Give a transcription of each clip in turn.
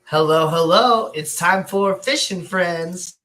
Hello, hello. It's time for Fishing Friends.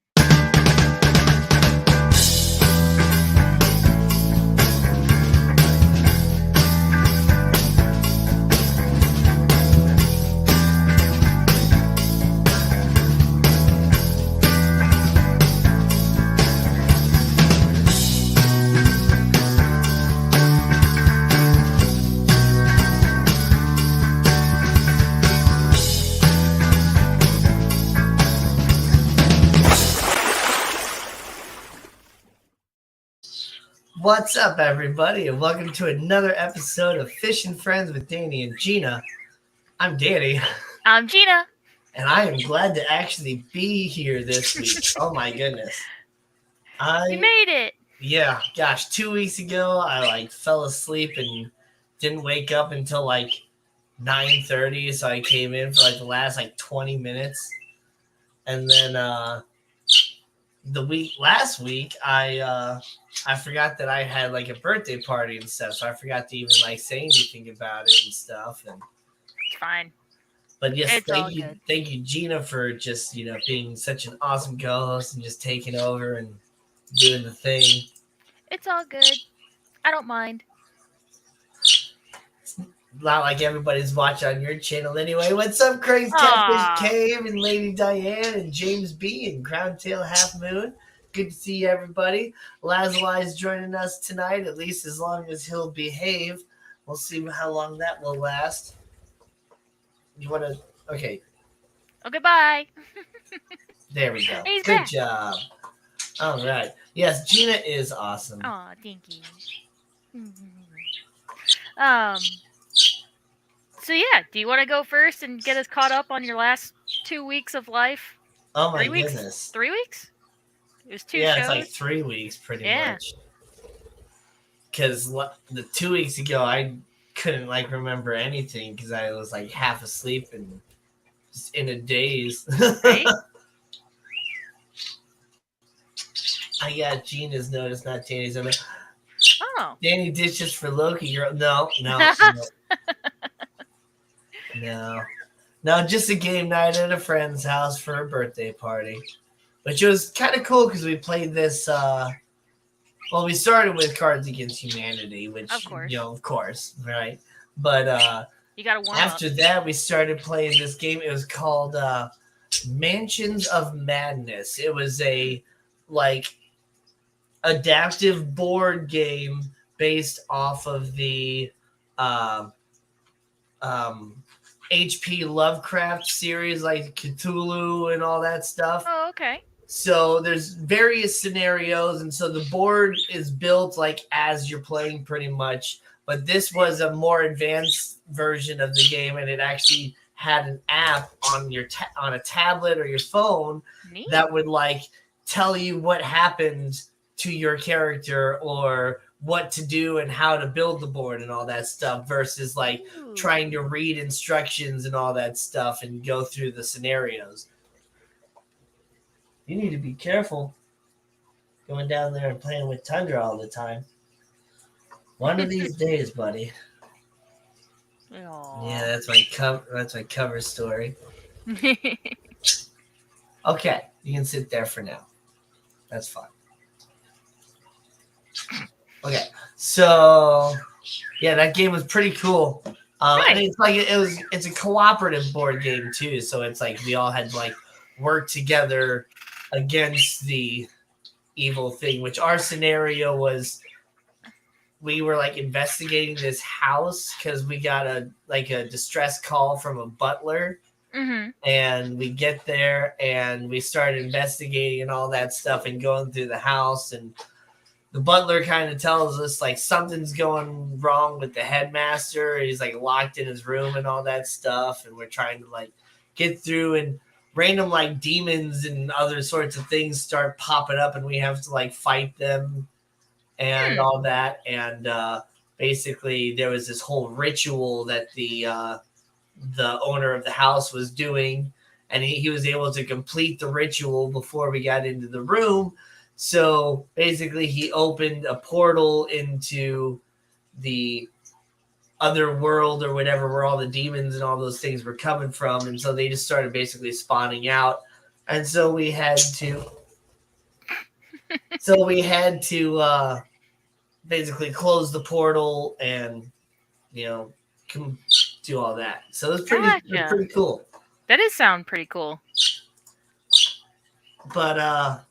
What's up, everybody, and welcome to another episode of Fishing Friends with Danny and Gina. I'm Danny, I'm Gina. and I am glad to actually be here this week. Oh my goodness. You I, made it. yeah, gosh, 2 weeks ago, I fell asleep and didn't wake up until 9:30, so I came in for the last 20 minutes. And then the week last week I forgot that I had a birthday party and stuff, so I forgot to even say anything about it and stuff. And It's fine. but yes, It's all good. thank you, Gina, for just being such an awesome co-host and just taking over and doing the thing. It's all good. I don't mind. It's not like everybody's watching on your channel anyway. What's up, Craig's Catfish Aww. Cave and Lady Diane and James B and Crown Tail Half Moon? Good to see everybody. Lazuli is joining us tonight, at least as long as he'll behave. We'll see how long that will last. You want to? Okay, Okay, bye. there we go. He's Good back. job. All right. Yes, Gina is awesome. Aw, thank you. um. So yeah, do you want to go first and get us caught up on your last 2 weeks of life? Oh my 3 weeks? goodness. 3 weeks? It was two Yeah, shows. it's 3 weeks pretty Yeah. much. Because the 2 weeks ago, I couldn't remember anything because I was half asleep and just in a daze. Right? I got Gina's notice, not Danny's notice. Oh. Danny dishes for Loki girl. No. No, just a game night at a friend's house for a birthday party. Which was kind of cool because we played this. Well, we started with Cards Against Humanity, which, of course, right? But You gotta warm after up. that, we started playing this game. It was called Mansions of Madness. It was a adaptive board game based off of the H.P. Lovecraft series, like Cthulhu and all that stuff. Oh, okay. So there's various scenarios, and so the board is built as you're playing pretty much. But this was a more advanced version of the game, and it actually had an app on your on a tablet or your phone Neat. that would tell you what happened to your character or what to do and how to build the board and all that stuff versus Ooh. trying to read instructions and all that stuff and go through the scenarios. You need to be careful going down there and playing with Tundra all the time. One of these days, buddy. Aww. Yeah, that's my cover story. Okay, you can sit there for now. That's fine. Okay, so yeah, that game was pretty cool. Right. And it's a cooperative board game too. So it's we all had to work together against the evil thing. Which our scenario was, we were investigating this house because we got a distress call from a butler. Mm-hmm. And we get there and we start investigating and all that stuff and going through the house, and the butler kind of tells us something's going wrong with the headmaster. He's locked in his room and all that stuff, and we're trying to get through, and random demons and other sorts of things start popping up, and we have to fight them and all that. And basically there was this whole ritual that the owner of the house was doing, and he was able to complete the ritual before we got into the room. So basically he opened a portal into the other world or whatever where all the demons and all those things were coming from, and so they just started basically spawning out, and so we had to basically close the portal and do all that. So it was pretty cool. That does sound pretty cool. But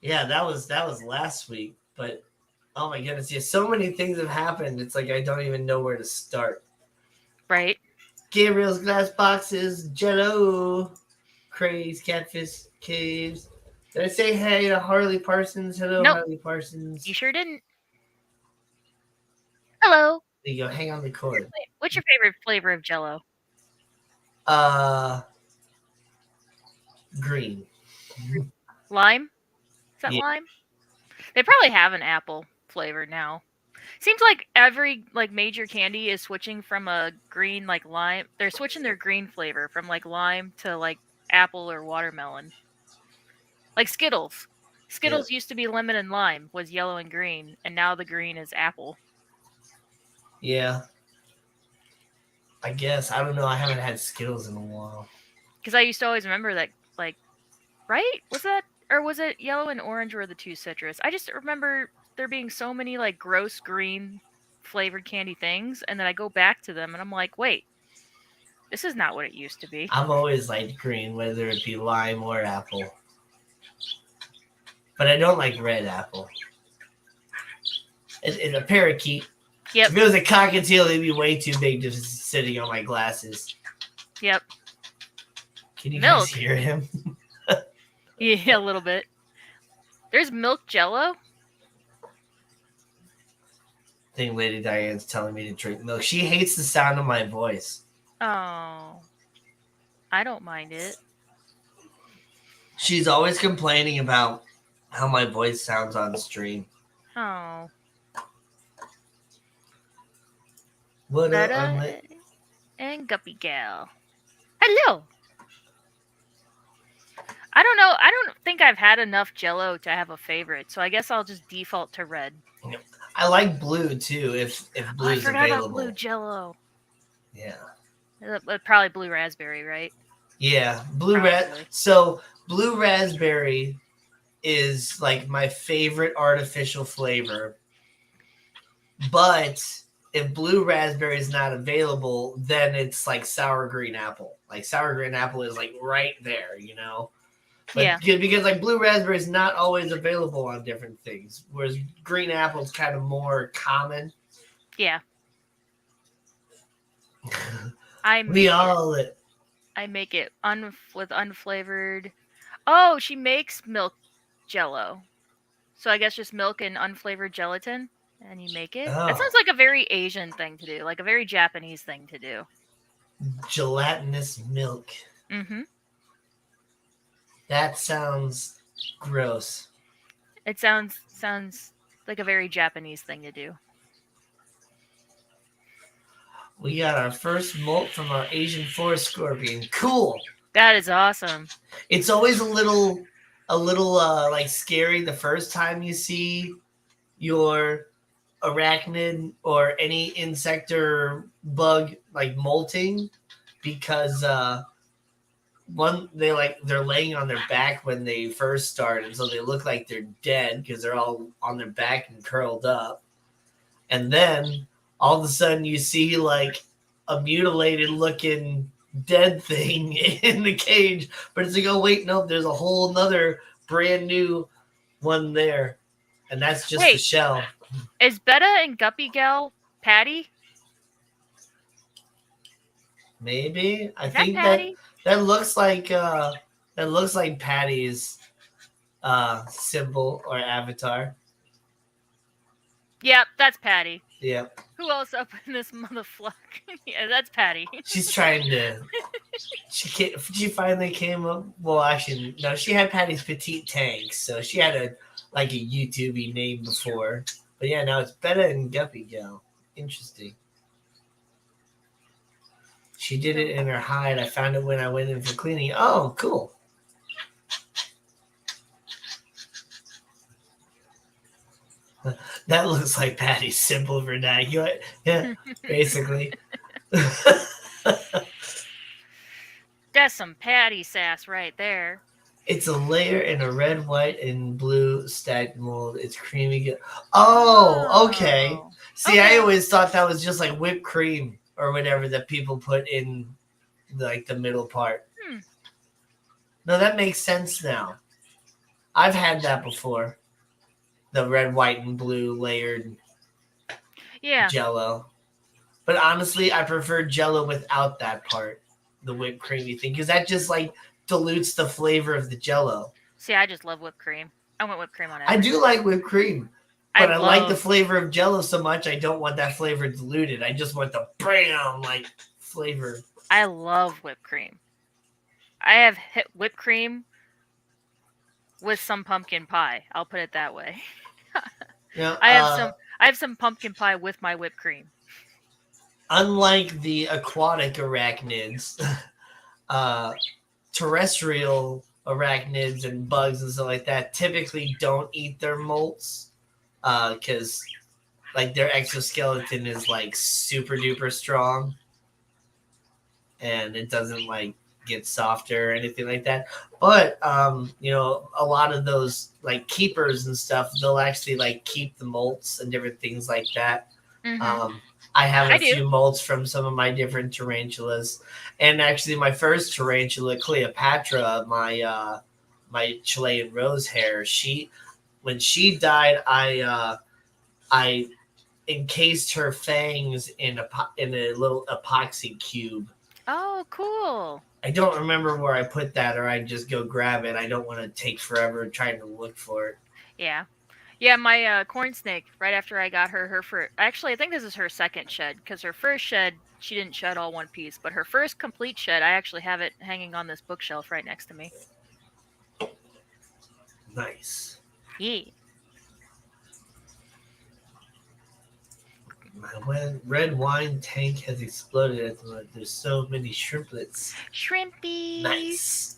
yeah, that was last week. But oh my goodness, yeah, so many things have happened. It's like I don't even know where to start. Right. Gabriel's glass boxes, Jello, Craze, Catfish Caves. Did I say hey to Harley Parsons? Hello, Nope. Harley Parsons. You sure didn't. Hello. There you go. Hang on the cord. What's your favorite flavor of Jello? Green. Lime? Is that lime? They probably have an apple flavor now. Seems like every major candy is switching from a green lime. They're switching their green flavor from lime to apple or watermelon. Like Skittles. Skittles used to be lemon and lime, was yellow and green, and now the green is apple. Yeah. I guess. I don't know. I haven't had Skittles in a while. Because I used to always remember that, right? Was it yellow and orange were the two citrus? I just remember there being so many gross green flavored candy things, and then I go back to them and I'm like, wait, this is not what it used to be. I've always liked green, whether it be lime or apple. But I don't like red apple. It's a parakeet. Yep. If it was a cockatiel, it'd be way too big just sitting on my glasses. Yep. Can you guys hear him? Yeah, a little bit. There's milk Jello. I think Lady Diane's telling me to drink milk. She hates the sound of my voice. Oh. I don't mind it. She's always complaining about how my voice sounds on stream. Oh. What up, and Guppy Gal. Hello. I don't know. I don't think I've had enough Jello to have a favorite, so I guess I'll just default to red. I like blue too. If blue's I forgot available. about blue Jello. Yeah. Probably blue raspberry, right? Yeah, blue red. So blue raspberry is like my favorite artificial flavor. But if blue raspberry is not available, then it's like sour green apple. Like sour green apple is like right there, you know? But yeah. Because like blue raspberry is not always available on different things, whereas green apple is kind of more common. Yeah. I make it with unflavored. Oh, she makes milk Jello. So I guess just milk and unflavored gelatin, and you make it. Oh. That sounds like a very Asian thing to do, like a very Japanese thing to do. Gelatinous milk. Mm-hmm. That sounds gross. It sounds like a very Japanese thing to do. We got our first molt from our Asian forest scorpion. Cool. That is awesome. It's always a little like scary the first time you see your arachnid or any insect or bug like molting, because they're laying on their back when they first start, and so they look like they're dead because they're all on their back and curled up, and then all of a sudden you see like a mutilated looking dead thing in the cage, but it's like, oh wait, no, there's a whole nother brand new one there, and that's just the shell. Is Betta and Guppy Gal Patty? Maybe. I think that looks like Patty's symbol or avatar. Yep, that's Patty. Yep. Who else up in this motherfucker? Yeah, that's Patty. She's trying to. She finally came up. Well, actually, no. She had Patty's Petite Tank, so she had a YouTube-y name before. But yeah, now it's Betta and Guppy Gal. Interesting. She did it in her hide. I found it when I went in for cleaning. Oh, cool. That looks like Patty's simple vernacular. Yeah, basically. That's some patty sass right there. It's a layer in a red, white, and blue stacked mold. It's creamy. Oh, okay. Oh. See, I Okay. always thought that was just like whipped cream or whatever that people put in like the middle part. Hmm. No, that makes sense now. I've had that before. The red, white, and blue layered Yeah. Jello. But honestly, I prefer Jello without that part, the whipped creamy thing, because that just like dilutes the flavor of the Jello. See, I just love whipped cream. I want whipped cream on I do everything. like whipped cream, I but I like the love flavor of Jello so much. I don't want that flavor diluted. I just want the bam like flavor. I love whipped cream. I have hit whipped cream with some pumpkin pie. I'll put it that way. You know, I have some I have some pumpkin pie with my whipped cream. unlike the aquatic arachnids, uh, terrestrial arachnids and bugs and stuff like that typically don't eat their molts because like their exoskeleton is like super duper strong and it doesn't like get softer or anything like that. But a lot of those like keepers and stuff, they'll actually like keep the molts and different things like that. Mhm. Um, I have I a do. few molts from some of my different tarantulas, and actually my first tarantula, Cleopatra, my Chilean rose hair, she when she died, I encased her fangs in a little epoxy cube. Oh, cool. I don't remember where I put that, or I'd just go grab it. I don't want to take forever trying to look for it. Yeah. Yeah, my corn snake, right after I got her first, actually, I think this is her second shed, because her first shed, she didn't shed all one piece, but her first complete shed, I actually have it hanging on this bookshelf right next to me. Nice. Yeah. My red wine tank has exploded at the moment. There's so many shrimplets. Shrimpies. Nice.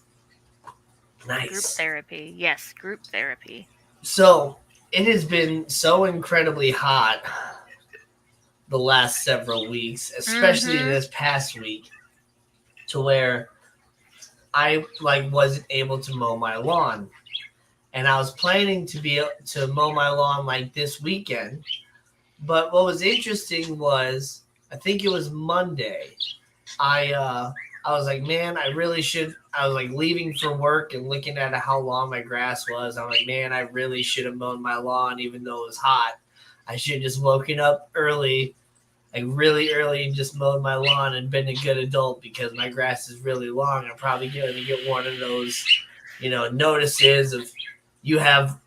Group Nice. therapy. Yes, group therapy. So it has been so incredibly hot the last several weeks, especially Mm-hmm. this past week, to where I like wasn't able to mow my lawn. And I was planning to be to mow my lawn like this weekend. But what was interesting was I think it was Monday. I was like, man, I really should. I was like leaving for work and looking at how long my grass was. I'm like, man, I really should have mown my lawn even though it was hot. I should have just woken up early, like really early, and just mowed my lawn and been a good adult because my grass is really long. I'm probably going to get one of those, notices of you have,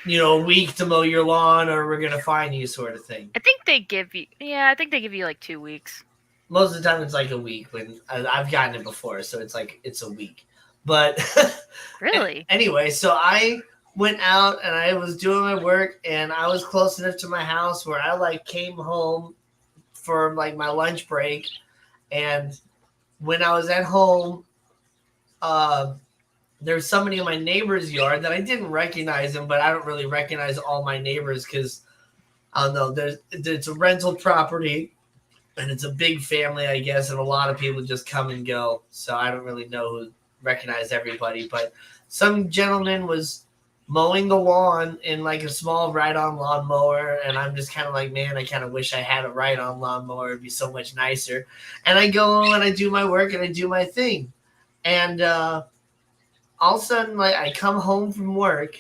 a week to mow your lawn or we're going to fine you sort of thing. I think they give you, yeah, I think they give you like 2 weeks. Most of the time it's like a week when I've gotten it before, so it's a week. But Really? anyway, so I went out and I was doing my work and I was close enough to my house where I like came home for like my lunch break, and when I was at home, there's somebody in my neighbor's yard that I didn't recognize him, but I don't really recognize all my neighbors because I don't know. It's a rental property and it's a big family, I guess, and a lot of people just come and go. So I don't really know who recognize everybody, but some gentleman was mowing the lawn in like a small ride-on lawnmower, and I'm just kind of like, man, I kind of wish I had a ride-on lawnmower. It'd be so much nicer. And I go and I do my work and I do my thing, and all of a sudden, like I come home from work,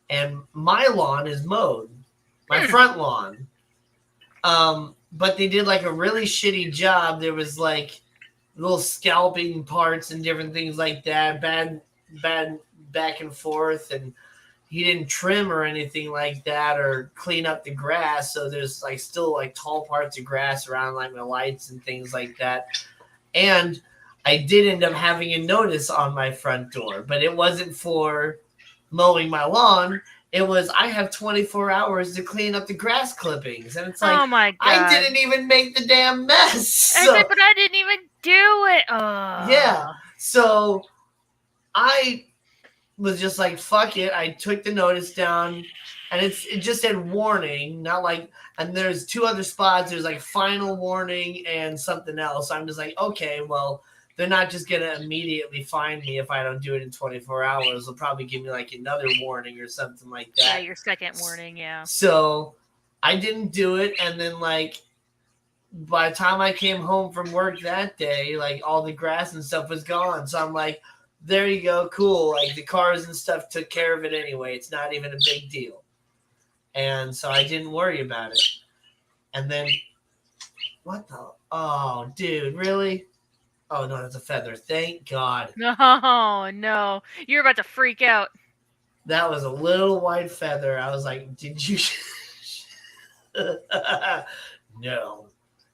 and my lawn is mowed, my Hmm. front lawn. But they did like a really shitty job. There was like little scalping parts and different things like that, bad back and forth, and he didn't trim or anything like that or clean up the grass. So there's like still like tall parts of grass around like my lights and things like that. And I did end up having a notice on my front door, but it wasn't for mowing my lawn. It was I have 24 hours to clean up the grass clippings, and it's like Oh my I god. didn't even make the damn mess. I said, So but I didn't even do it. yeah, Oh. so I was just like, fuck it. I took the notice down. and it just said warning, not like. And there's two other spots. There's like final warning and something else. So I'm just like, okay, well, they're not just gonna immediately fine me if I don't do it in 24 hours. They'll probably give me like another warning or something like that. Yeah, your second warning. Yeah. So I didn't do it, and then like by the time I came home from work that day, like all the grass and stuff was gone. So I'm like, there you go, cool. Like the cars and stuff took care of it anyway. It's not even a big deal. And so I didn't worry about it. And then, what the? Oh, dude, really? Oh, no, that's a feather. Thank God. No, no. You're about to freak out. That was a little white feather. I was like, did you? No.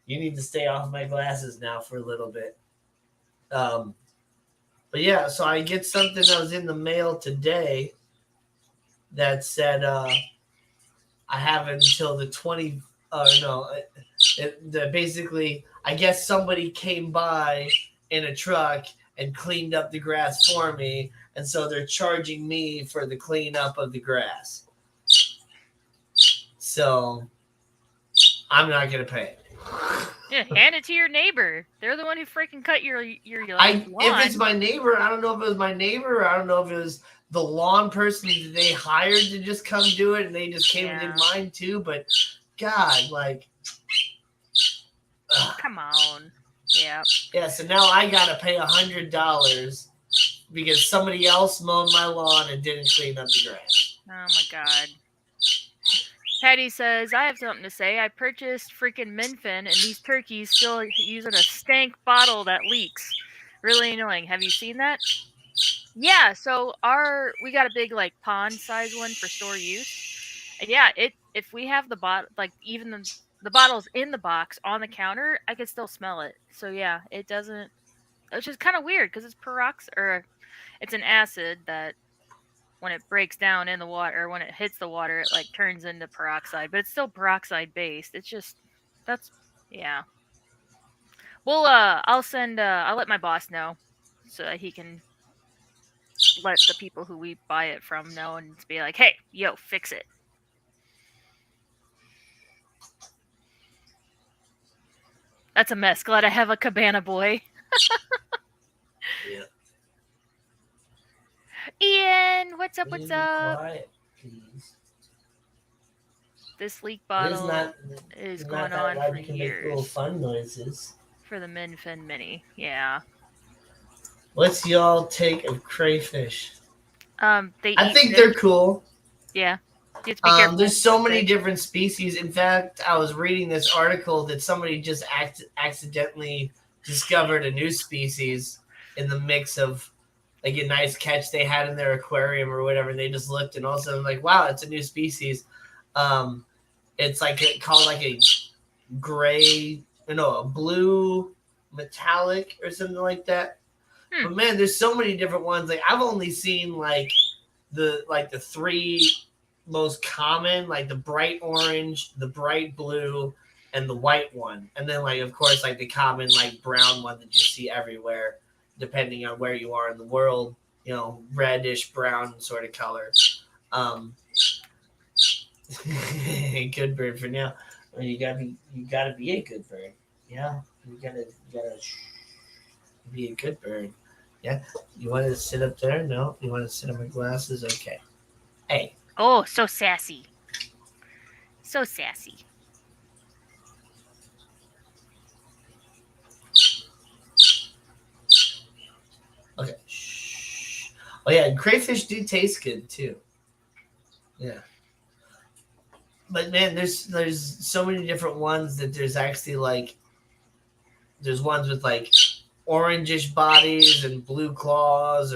You need to stay off my glasses now for a little bit. But yeah, so I get something that was in the mail today that said I have until the 20. No, basically, I guess somebody came by in a truck and cleaned up the grass for me, and so they're charging me for the cleanup of the grass. So I'm not gonna pay it. Yeah, hand it to your neighbor. They're the one who freaking cut your lawn. If it's my neighbor, I don't know if it was my neighbor. Or I don't know if it was the lawn person that they hired to just come do it, and they just came and did mine too. But God, like, come on, yeah. Yeah, so now I gotta pay $100 because somebody else mowed my lawn and didn't clean up the grass. Oh my God. Patty says, I have something to say. I purchased freaking Minfin, and these turkeys still using a stank bottle that leaks. Really annoying. Have you seen that? Yeah, so we got a big like pond size one for store use. And yeah, if we have the bottle, like even the bottles in the box on the counter, I could still smell it. So yeah, it doesn't, which is kind of weird because it's it's an acid that when it breaks down in the water, or when it hits the water, it like turns into peroxide, but it's still peroxide based. It's just, yeah. Well, I'll let my boss know so that he can let the people who we buy it from know and be like, hey, yo, fix it. That's a mess. Glad I have a cabana boy. Yeah. Ian, what's up? What's up? Quiet, please. This leak bottle is going on for years. Make little fun noises. For the Minfin Mini, yeah. What's y'all take of crayfish? I think they're cool. Yeah. There's so many different species. In fact, I was reading this article that somebody just accidentally discovered a new species in the mix of like a nice catch they had in their aquarium or whatever. And they just looked and all of a sudden like, wow, it's a new species. It's like called like a a blue metallic or something like that. But man, there's so many different ones. Like I've only seen like the three most common, like the bright orange, the bright blue, and the white one. And then like of course like the common like brown one that you see everywhere, depending on where you are in the world, reddish brown sort of color. Good bird for now. I mean, you gotta be a good bird. Yeah. You gotta be a good bird. Yeah. You want to sit up there? No. You want to sit on my glasses? Okay. Hey. Oh, so sassy. So sassy. Okay. Shh. Oh yeah, crayfish do taste good too. Yeah. But man, there's so many different ones that there's actually like there's ones with like orangish bodies and blue claws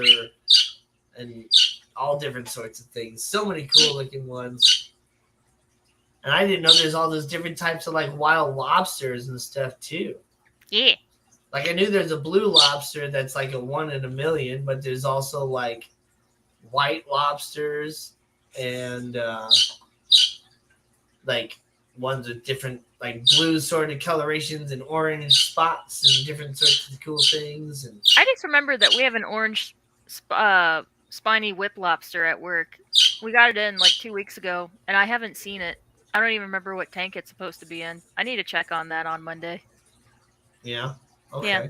and all different sorts of things. So many cool looking ones. And I didn't know there's all those different types of like wild lobsters and stuff too. Yeah. Like I knew there's a blue lobster that's like a 1 in a million, but there's also like white lobsters and like ones with different like blue sort of colorations and orange spots and different sorts of cool things. And I just remember that we have an orange spiny whip lobster at work. We got it in like 2 weeks ago, and I haven't seen it. I don't even remember what tank it's supposed to be in. I need to check on that on Monday. Yeah. Yeah, Okay.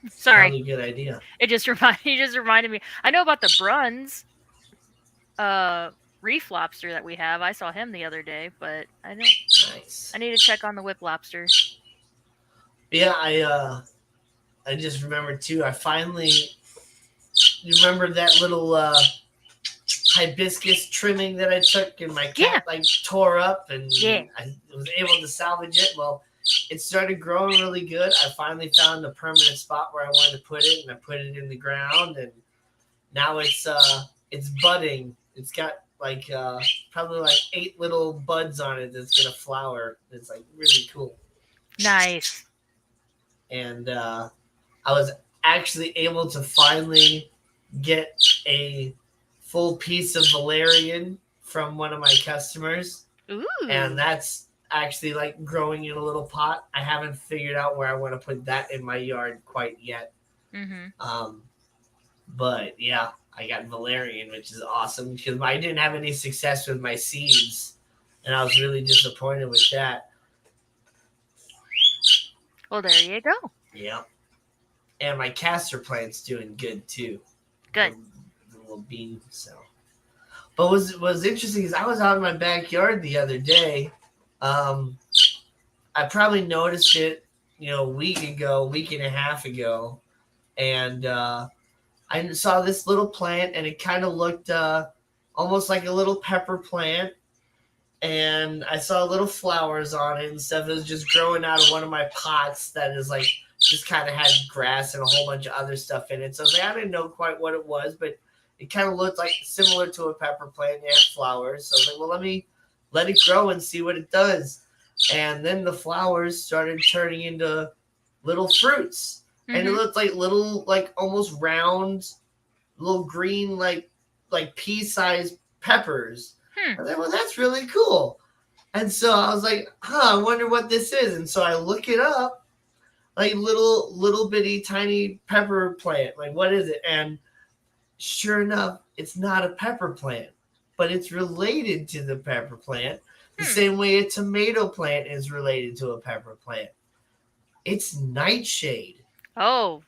It's sorry. probably a good idea. It just you just reminded me. I know about the Bruns uh reef lobster that we have. I saw him the other day, but I don't. I Nice. need to check on the whip lobster. Yeah, I just remembered too. I finally, you remember that little hibiscus trimming that I took and my Yeah, cat like tore up and yeah. I was able to salvage it. Well, it started growing really good. I finally found a permanent spot where I wanted to put it, and I put it in the ground, and now it's budding. It's got like probably like 8 little buds on it that's gonna flower. It's like really cool. Nice. And I was actually able to finally get a full piece of valerian from one of my customers, and Ooh. that's actually like growing in a little pot. I haven't figured out where I want to put that in my yard quite yet. Mhm. Um, but yeah, I got valerian, which is awesome because I didn't have any success with my seeds, and I was really disappointed with that. Well, there you go. Yeah, and my castor plant's doing good too. Good. The little bean. So, but was interesting is I was out in my backyard the other day. Um, I probably noticed it, a week ago, week and a half ago, and I saw this little plant, and it kind of looked almost like a little pepper plant, and I saw little flowers on it and stuff. It was just growing out of one of my pots that is like just kind of had grass and a whole bunch of other stuff in it. So I was like, I didn't know quite what it was, but it kind of looked like similar to a pepper plant. It had flowers. So I was like, well, let me let it grow and see what it does. And then the flowers started turning into little fruits. And it Mhm. looked like little, like almost round, little green, like pea-sized peppers. Hmm. I was like, well, that's really cool. And so I was like, huh, I wonder what this is. And so I look it up, like little bitty tiny pepper plant. Like, what is it? And sure enough, it's not a pepper plant, but it's related to the pepper plant the Hmm. same way a tomato plant is related to a pepper plant. It's nightshade. Oh.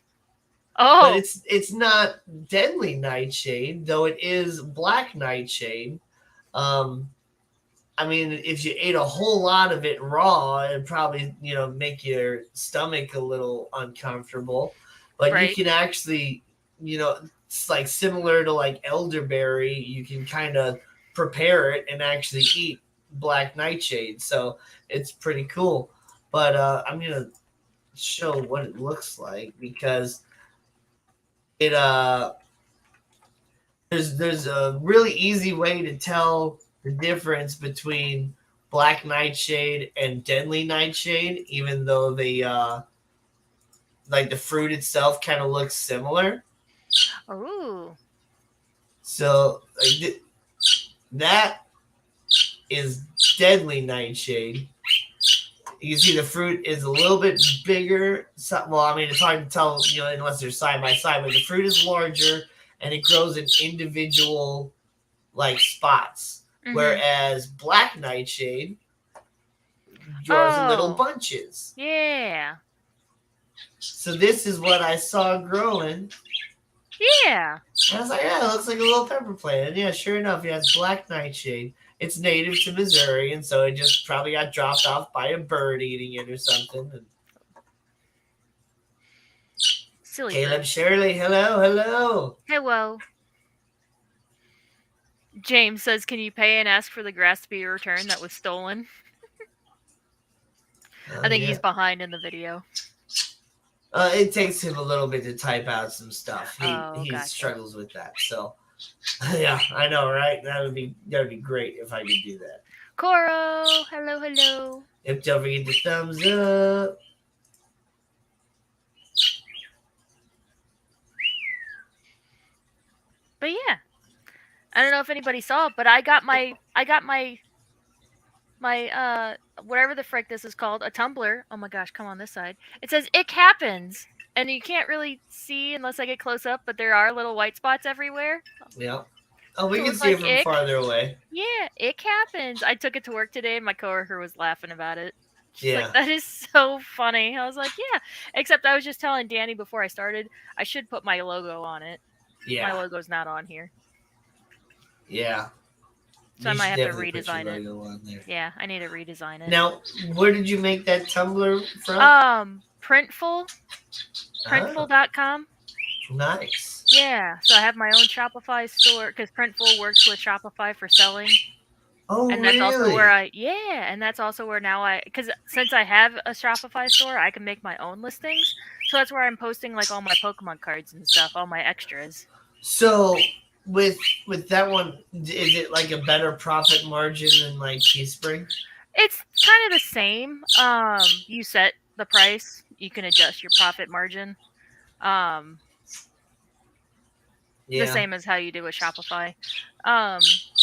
But Oh. it's not deadly nightshade, though it is black nightshade. Um, I mean, if you ate a whole lot of it raw, it'd probably make your stomach a little uncomfortable. But you Right. can actually, it's like similar to like elderberry. You can kind of prepare it and actually eat black nightshade. So it's pretty cool. But I'm gonna show what it looks like because it there's a really easy way to tell the difference between black nightshade and deadly nightshade, even though the like the fruit itself kind of looks similar. Ooh. So like that is deadly nightshade. You can see the fruit is a little bit bigger. So, well, I mean, it's hard to tell, unless they're side by side, but the fruit is larger and it grows in individual like spots. Mhm. Whereas black nightshade grows in little Oh. bunches. Yeah. So this is what I saw growing. Yeah. And I was like, yeah, it looks like a little pepper plant. And yeah, sure enough, yeah, it's black nightshade. It's native to Missouri, and so it just probably got dropped off by a bird eating it or something. And Silly Caleb bird. Shirley, hello, hello. Hello. James says, "Can you pay and ask for the grass to be returned that was stolen?" I think Yeah. he's behind in the video. It takes him a little bit to type out some stuff. He Oh, he gotcha. struggles with that. So yeah, I know, right? That would be great if I could do that. Coro, hello, hello. If don't forget the thumbs up. But yeah, I don't know if anybody saw it, but I got my whatever the frick this is called, a tumbler. Oh my gosh, come on this side. It says "It happens," and you can't really see unless I get close up, but there are little white spots everywhere. Yeah. Oh, we So can it's see it like from farther away. Yeah, ick happens. I took it to work today and my coworker was laughing about it. She's like, Yeah. that is so funny. I was like, yeah. Except I was just telling Danny before I started, I should put my logo on it. My Yeah. logo's not on here. Yeah. So I You might should have to definitely put your redesign it. logo on there. Yeah, I need to redesign it. Now, where did you make that Tumblr from? Printful, Oh, printful.com. nice. Yeah, so I have my own Shopify store because Printful works with Shopify for selling. Oh, And that's also where really? and that's also where now because since I have a Shopify store, I can make my own listings. So that's where I'm posting like all my Pokemon cards and stuff, all my extras. So, with with that one, is it like a better profit margin than like Teespring? It's kind of the same. You set the price, you can adjust your profit margin. Um, the Yeah. same as how you do with Shopify. Um,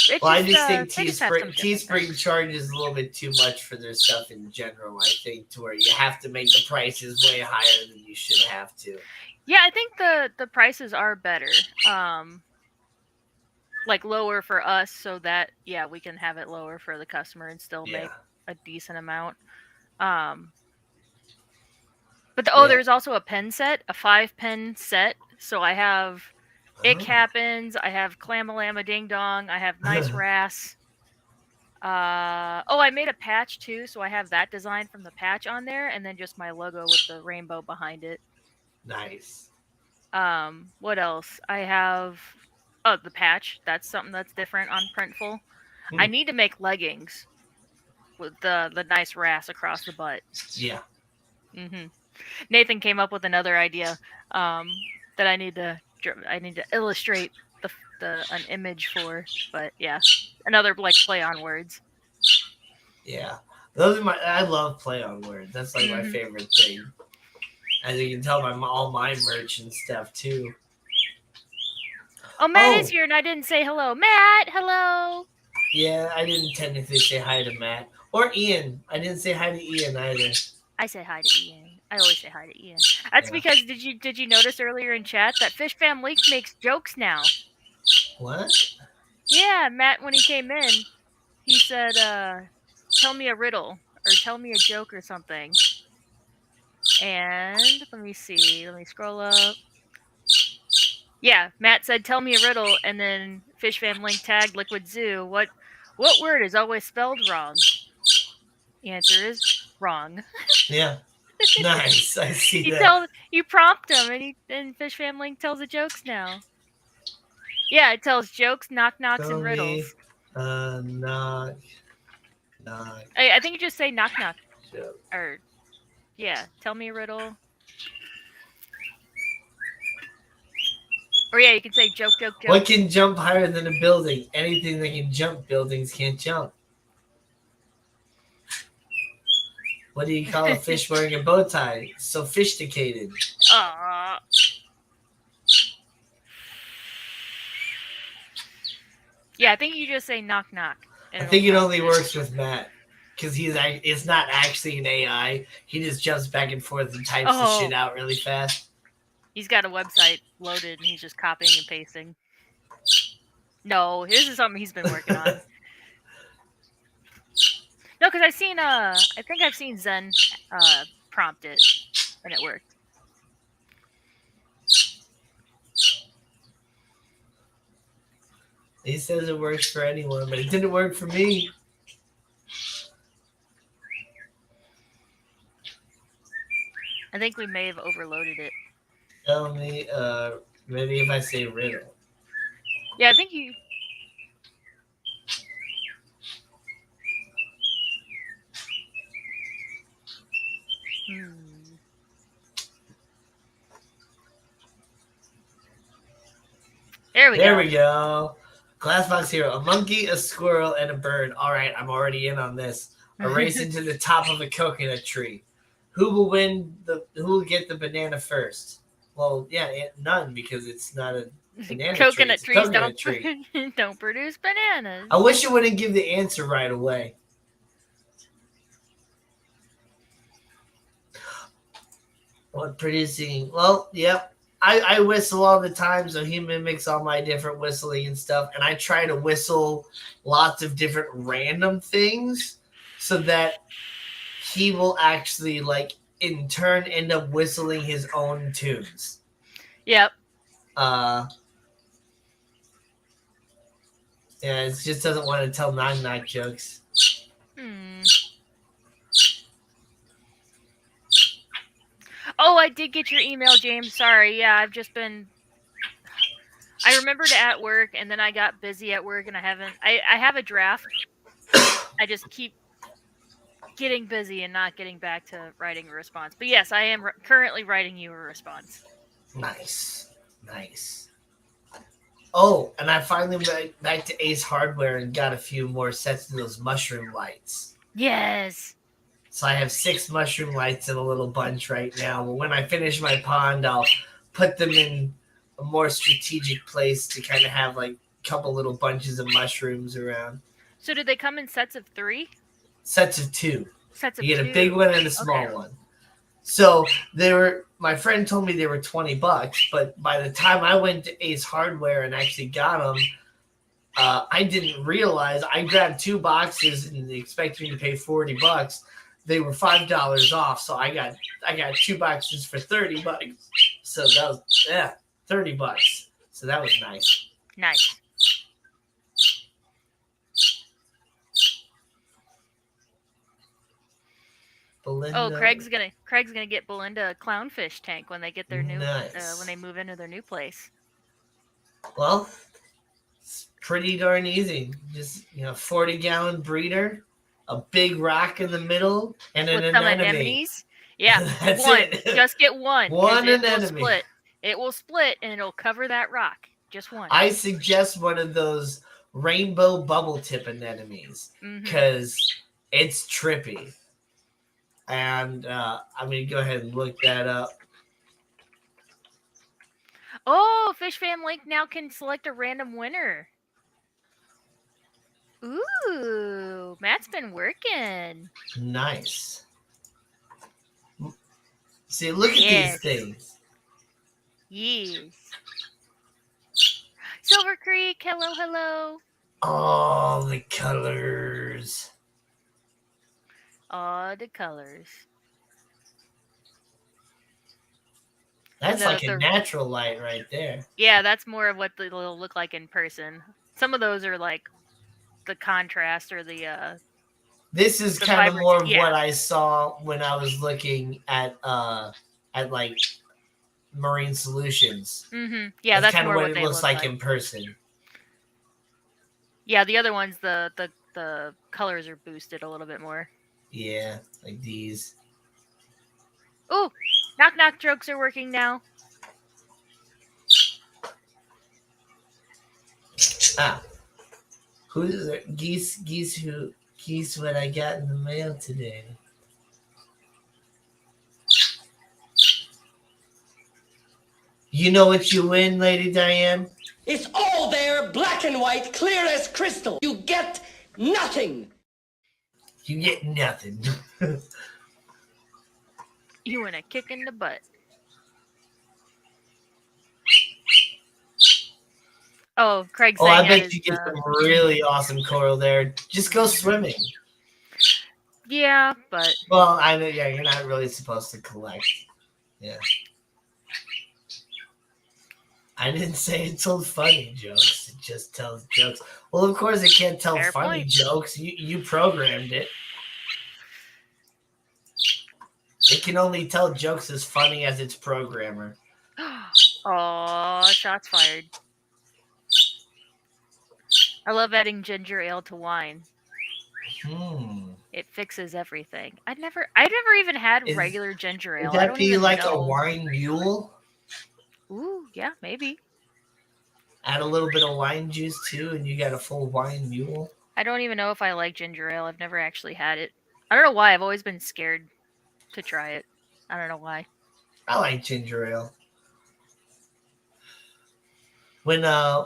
it Well, I just just think they just have some shipping Teespring things. charges a little bit too much for their stuff in general. I think to where you have to make the prices way higher than you should have to. Yeah, I think the prices are better. Like lower for us so that we can have it lower for the customer and still Yeah. make a decent amount. Um Yeah. there's also a pen set, a 5-pen set. So I have Ick Oh. Happens, I have Clamalama Ding Dong, I have Nice Rass. I made a patch too, so I have that design from the patch on there and then just my logo with the rainbow behind it. Nice. What else? I have the patch. That's something that's different on Printful. Hmm. I need to make leggings with the nice rass across the butt. Yeah. hmm Nathan came up with another idea that I need to illustrate an image for, but yeah, another like play on words. Yeah. Those are my. I love play on words. That's like my hmm favorite thing. As you can tell by all my merch and stuff too. Oh, Matt is Oh, here, and I didn't say hello. Matt, hello. yeah. I didn't technically say hi to Matt or Ian. I didn't say hi to Ian either. I say hi to Ian. I always say hi to Ian. That's Yeah. because did you notice earlier in chat that Fish Fam Link makes jokes now? What? Yeah, Matt when he came in, he said, "Tell me a riddle or tell me a joke or something." And let me see. Let me scroll up. Yeah, Matt said, "Tell me a riddle," and then Fish Fam Link tagged Liquid Zoo. What word is always spelled wrong? The answer is wrong. Yeah. Nice. I see that. You prompt him, and Fish Fam Link tells the jokes now. Yeah, it tells jokes, knock knocks, Tell and me, riddles. knock, knock. I think you just say knock knock, Joke. or yeah, tell me a riddle. Or yeah, you can say joke, joke, joke. What can jump higher than a building? Anything that can jump, buildings can't jump. What do you call a fish wearing a bow tie? Sophisticated. Aww. Yeah, I think you just say knock knock. I think it only works with Matt because it's not actually an AI. He just jumps back and forth and types the shit out really fast. He's got a website loaded and he's just copying and pasting. No, this is something he's been working on. No, because I think I've seen Zen prompt it and it worked. He says it works for anyone, but it didn't work for me. I think we may have overloaded it. Tell me, maybe if I say riddle. Yeah, I think you. There we go. Glassbox hero. A monkey, a squirrel, and a bird. All right, I'm already in on this. A race into the top of a coconut tree. Who will win Who will get the banana first? Well, yeah, none because it's not a banana coconut tree. It's a trees coconut tree. don't produce bananas. I wish you wouldn't give the answer right away. What producing? Well, yep. I whistle all the time, so he mimics all my different whistling and stuff. And I try to whistle lots of different random things so that he will actually, like, in turn end up whistling his own tunes. Yep. Yeah, it just doesn't want to tell knock-knock jokes. Oh, I did get your email, James. Sorry. Yeah, I've just been. I remembered at work, and then I got busy at work, and I haven't. I have a draft. I just keep getting busy and not getting back to writing a response. But yes, I am currently writing you a response. Nice. Oh, and I finally went back to Ace Hardware and got a few more sets of those mushroom lights. Yes. So I have 6 mushroom lights in a little bunch right now. But when I finish my pond, I'll put them in a more strategic place to kind of have like a couple little bunches of mushrooms around. So did they come in sets of 3? Sets of 2. Sets of you get 2. A big one and a small one. So they were. My friend told me they were $20, but by the time I went to Ace Hardware and actually got them, I didn't realize. I grabbed 2 boxes and expecting to pay $40. They were $5 off, so I got 2 boxes for $30. So that was $30. So that was nice. Nice. Belinda. Oh, Craig's gonna get Belinda a clownfish tank when they get their new when they move into their new place. Well, it's pretty darn easy. Just 40-gallon breeder, a big rock in the middle, and with an some anemone. Anemones. Yeah, That's one. It. Just get one. One anemone. It will split, and it'll cover that rock. Just one. I suggest one of those rainbow bubble tip anemones because it's trippy. And I'm going to go ahead and look that up. Oh, Fish Fam Link now can select a random winner. Ooh, Matt's been working. Nice. See, look at these things. Yes. Silver Creek, hello. All the colors. All the colors. That's like a natural light right there. Yeah, that's more of what they'll look like in person. Some of those are like the contrast or the This is kind of more of what I saw when I was looking at like Marine Solutions. Yeah, that's kind more of what it looks like in person. Yeah, the other ones, the colors are boosted a little bit more. Yeah, like these. Ooh, knock jokes are working now. Who's geese what I got in the mail today? You know what you win, Lady Diane? It's all there, black and white, clear as crystal. You get nothing. You get nothing. You win a kick in the butt. Oh, Craig saying I bet you get some really awesome coral there. Just go swimming. Yeah, but... Well, I know, yeah, you're not really supposed to collect. Yeah. I didn't say it told funny jokes. It just tells jokes. Well, of course it can't tell funny jokes. You programmed it. It can only tell jokes as funny as its programmer. Aw, shots fired. I love adding ginger ale to wine. It fixes everything. I've never even had regular ginger ale. Would that be like a wine mule? Ooh, yeah, maybe. Add a little bit of wine juice too, and you got a full wine mule. I don't even know if I like ginger ale. I've never actually had it. I don't know why. I've always been scared to try it. I don't know why. I like ginger ale. When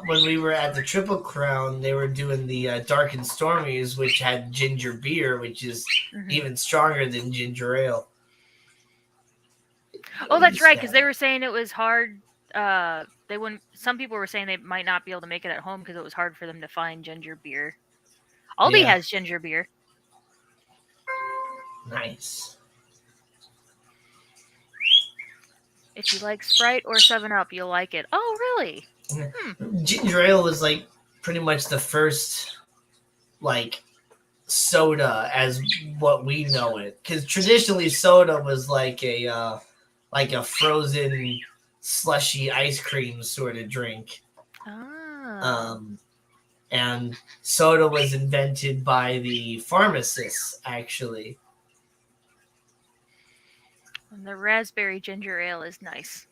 we were at the Triple Crown, they were doing the Dark and Stormies, which had ginger beer, which is even stronger than ginger ale. Oh, What do that's you right, because they say? were saying it was hard. They wouldn't. Some people were saying they might not be able to make it at home because it was hard for them to find ginger beer. Aldi Yeah, has ginger beer. nice. If you like Sprite or 7 Up, you'll like it. Oh, really? Ginger ale was like pretty much the first like soda as what we know it, because traditionally soda was like a frozen slushy ice cream sort of drink. Ah. Um, and soda was invented by the pharmacists actually. And the raspberry ginger ale is nice.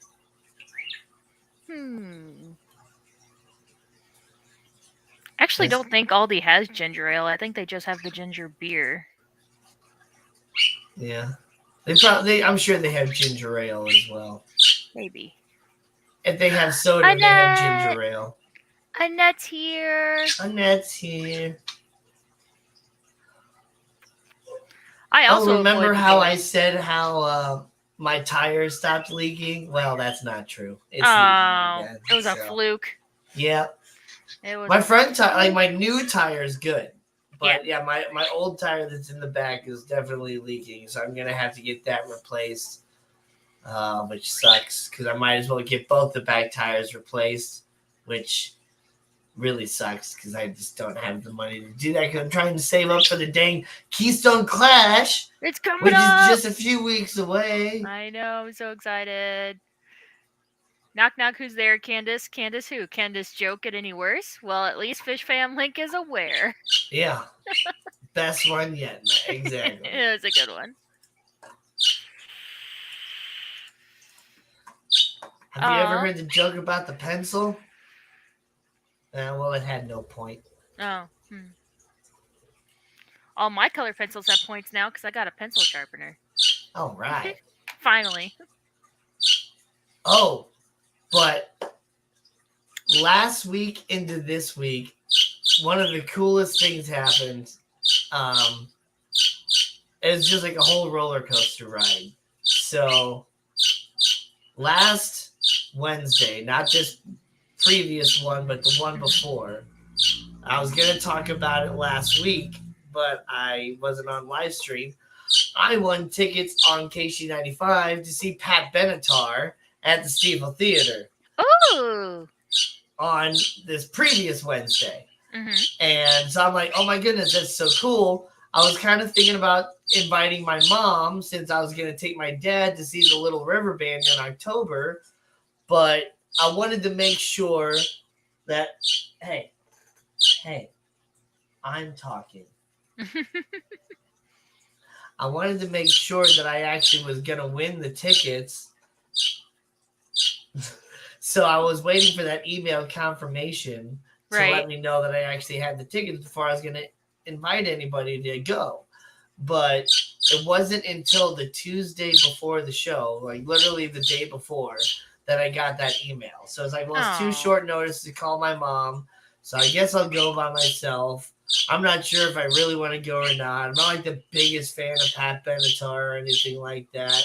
Actually, Yes. don't think Aldi has ginger ale. I think they just have the ginger beer. Yeah, they probably. I'm sure they have ginger ale as well. Maybe. If they have soda, they have Annette! ginger ale. Annette's here. Annette's here. I Oh, also remember avoid the how I games. said how my tires stopped leaking? Well, that's not true. It's leaking Oh, again. it was a So, fluke. yeah. It was My a front tire, like fluke. my new tire is good. Yeah. But yeah, my old tire that's in the back is definitely leaking. So I'm going to have to get that replaced, which sucks because I might as well get both the back tires replaced, which really sucks because I just don't have the money to do that because I'm trying to save up for the dang Keystone Clash, It's coming which is up. just a few weeks away. I know. I'm so excited. Knock knock. Who's there? Candace. Candace who? Candace joke get any worse? Well, at least Fish Fam Link is aware. Yeah. Best one yet. Exactly. It was a good one. Have you ever heard the joke about the pencil? Well, it had no point. Oh. All my color pencils have points now because I got a pencil sharpener. All right. Finally. Oh, but last week into this week, one of the coolest things happened. It was just like a whole roller coaster ride. So last Wednesday, not this previous one, but the one before, I was going to talk about it last week, but I wasn't on live stream. I won tickets on KC95 to see Pat Benatar at the Steeple Theater. Ooh. On this previous Wednesday. Mm-hmm. And so I'm like, oh my goodness, that's so cool. I was kind of thinking about inviting my mom since I was going to take my dad to see the Little River Band in October. But I wanted to make sure that, hey, I'm talking. I wanted to make sure that I actually was going to win the tickets. So I was waiting for that email confirmation to let me know that I actually had the tickets before I was going to invite anybody to go. But it wasn't until the Tuesday before the show, like literally the day before, that I got that email. So it's like, well, it's too short notice to call my mom. So I guess I'll go by myself. I'm not sure if I really want to go or not. I'm not like the biggest fan of Pat Benatar or anything like that.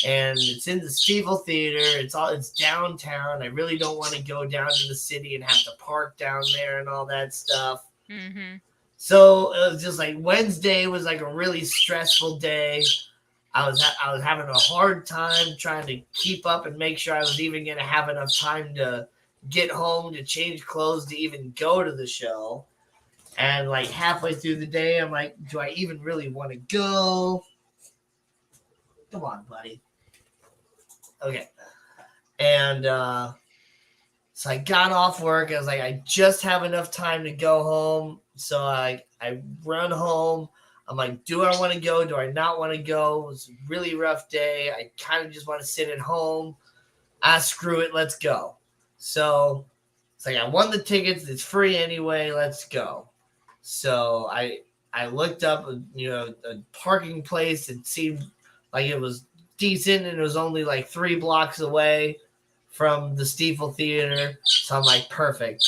And it's in the Steeple Theater. It's downtown. I really don't want to go down to the city and have to park down there and all that stuff. Mm-hmm. So it was just like Wednesday was like a really stressful day. I was having a hard time trying to keep up and make sure I was even going to have enough time to get home, to change clothes, to even go to the show. And like halfway through the day, I'm like, do I even really want to go? Come on, buddy. Okay. And so I got off work. I was like, I just have enough time to go home. So I run home. I'm like, do I want to go? Do I not want to go? It was a really rough day. I kind of just want to sit at home. Screw it. Let's go. So it's like, I won the tickets. It's free anyway. Let's go. So I looked up, a parking place. It seemed like it was decent, and it was only like 3 blocks away from the Steeple Theater. So I'm like, perfect.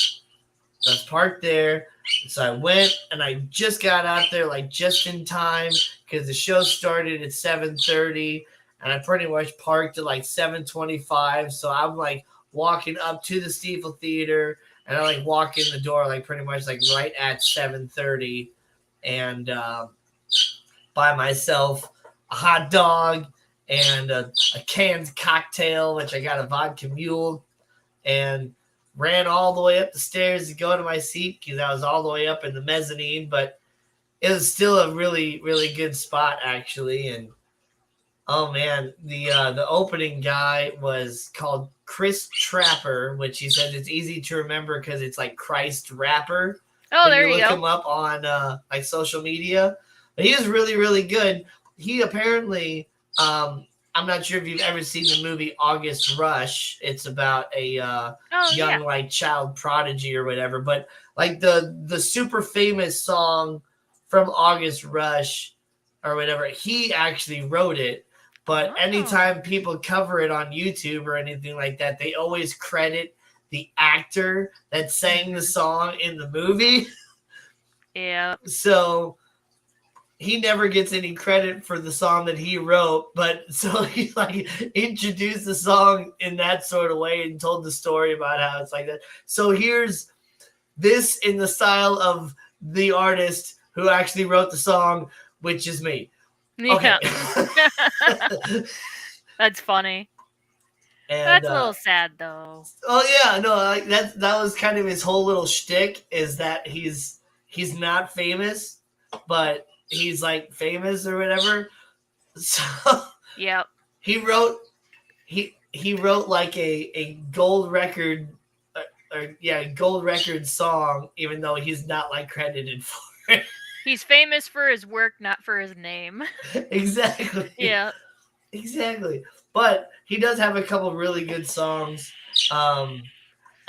Let's park there. So I went, and I just got out there like just in time because the show started at 7:30. and I pretty much parked at like 7:25. So I'm like walking up to the Steeple Theater, and I like walk in the door like pretty much like right at 7:30, and buy myself a hot dog and a canned cocktail, which I got a vodka mule, and ran all the way up the stairs to go to my seat because I was all the way up in the mezzanine, but it was still a really, really good spot actually. And oh man, the opening guy was called Chris Trapper, which he says it's easy to remember because it's like Christ Rapper. Oh, When there you you look go. him up on like social media. But he is really, really good. He apparently, I'm not sure if you've ever seen the movie August Rush. It's about a young yeah. like child prodigy or whatever. But like the super famous song from August Rush or whatever, he actually wrote it. But anytime people cover it on YouTube or anything like that, they always credit the actor that sang the song in the movie. Yeah. So he never gets any credit for the song that he wrote, but so he like introduced the song in that sort of way and told the story about how it's like that. So here's this in the style of the artist who actually wrote the song, which is me. Okay. Yeah. That's funny. And That's a little sad though. oh yeah, no, like that was kind of his whole little shtick, is that he's not famous, but he's like famous or whatever. So Yep. he wrote like a gold record gold record song, even though he's not like credited for it. He's famous for his work, not for his name. Exactly. Yeah. Exactly. But he does have a couple really good songs. I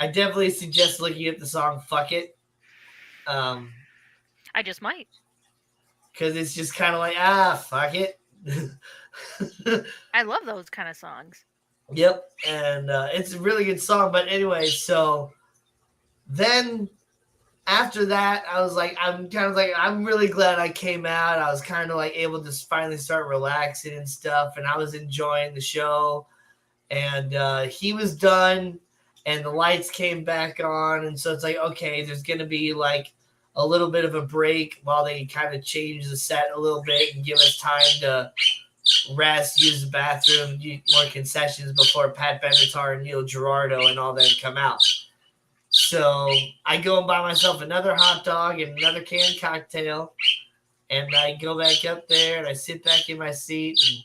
definitely suggest looking at the song "Fuck It." I just might. Because it's just kind of like, fuck it. I love those kind of songs. Yep. And it's a really good song. But anyway, so then after that, I was like, I'm really glad I came out. I was kind of like able to finally start relaxing and stuff. And I was enjoying the show. And he was done. And the lights came back on. And so it's like, okay, there's going to be like a little bit of a break while they kind of change the set a little bit and give us time to rest, use the bathroom, do more concessions before Pat Benatar and Neil Girardo and all them come out. So I go and buy myself another hot dog and another canned cocktail, and I go back up there and I sit back in my seat and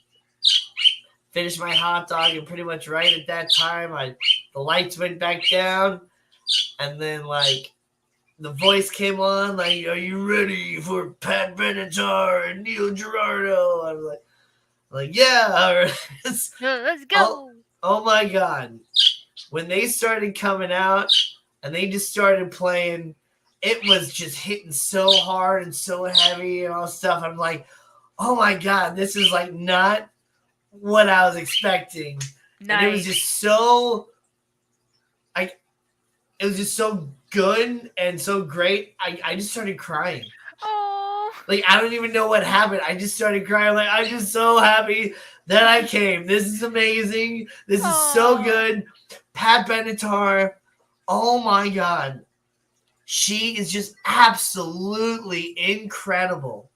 finish my hot dog. And pretty much right at that time, the lights went back down, and then like the voice came on, like, "Are you ready for Pat Benatar and Neil Girardo?" I was like, "Yeah, all right." Let's go. Oh my God. When they started coming out and they just started playing, it was just hitting so hard and so heavy and all stuff. I'm like, oh my God, this is like not what I was expecting. Nice. And it was just so, it was just so good and so great. I just started crying. Oh. Like, I don't even know what happened. I just started crying. Like, I'm just so happy that I came. This is amazing. This is so good. Pat Benatar, oh my God. She is just absolutely incredible.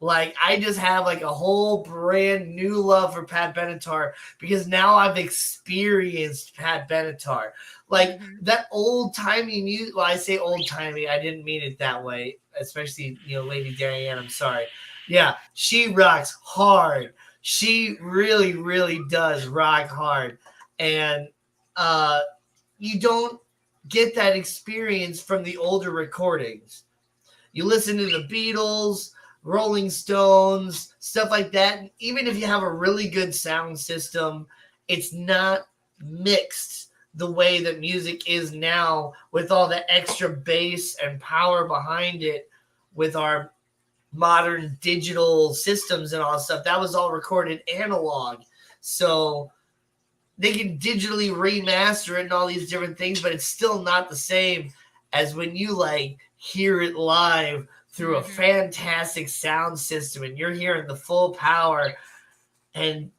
Like, I just have like a whole brand new love for Pat Benatar because now I've experienced Pat Benatar. Like that old timey music. Well, I say old timey. I didn't mean it that way. Especially, Lady Diane. I'm sorry. Yeah, she rocks hard. She really, really does rock hard. And you don't get that experience from the older recordings. You listen to the Beatles, Rolling Stones, stuff like that. Even if you have a really good sound system, it's not mixed the way that music is now with all the extra bass and power behind it with our modern digital systems and all that stuff. That was all recorded analog. So they can digitally remaster it and all these different things, but it's still not the same as when you like hear it live through a fantastic sound system and you're hearing the full power. And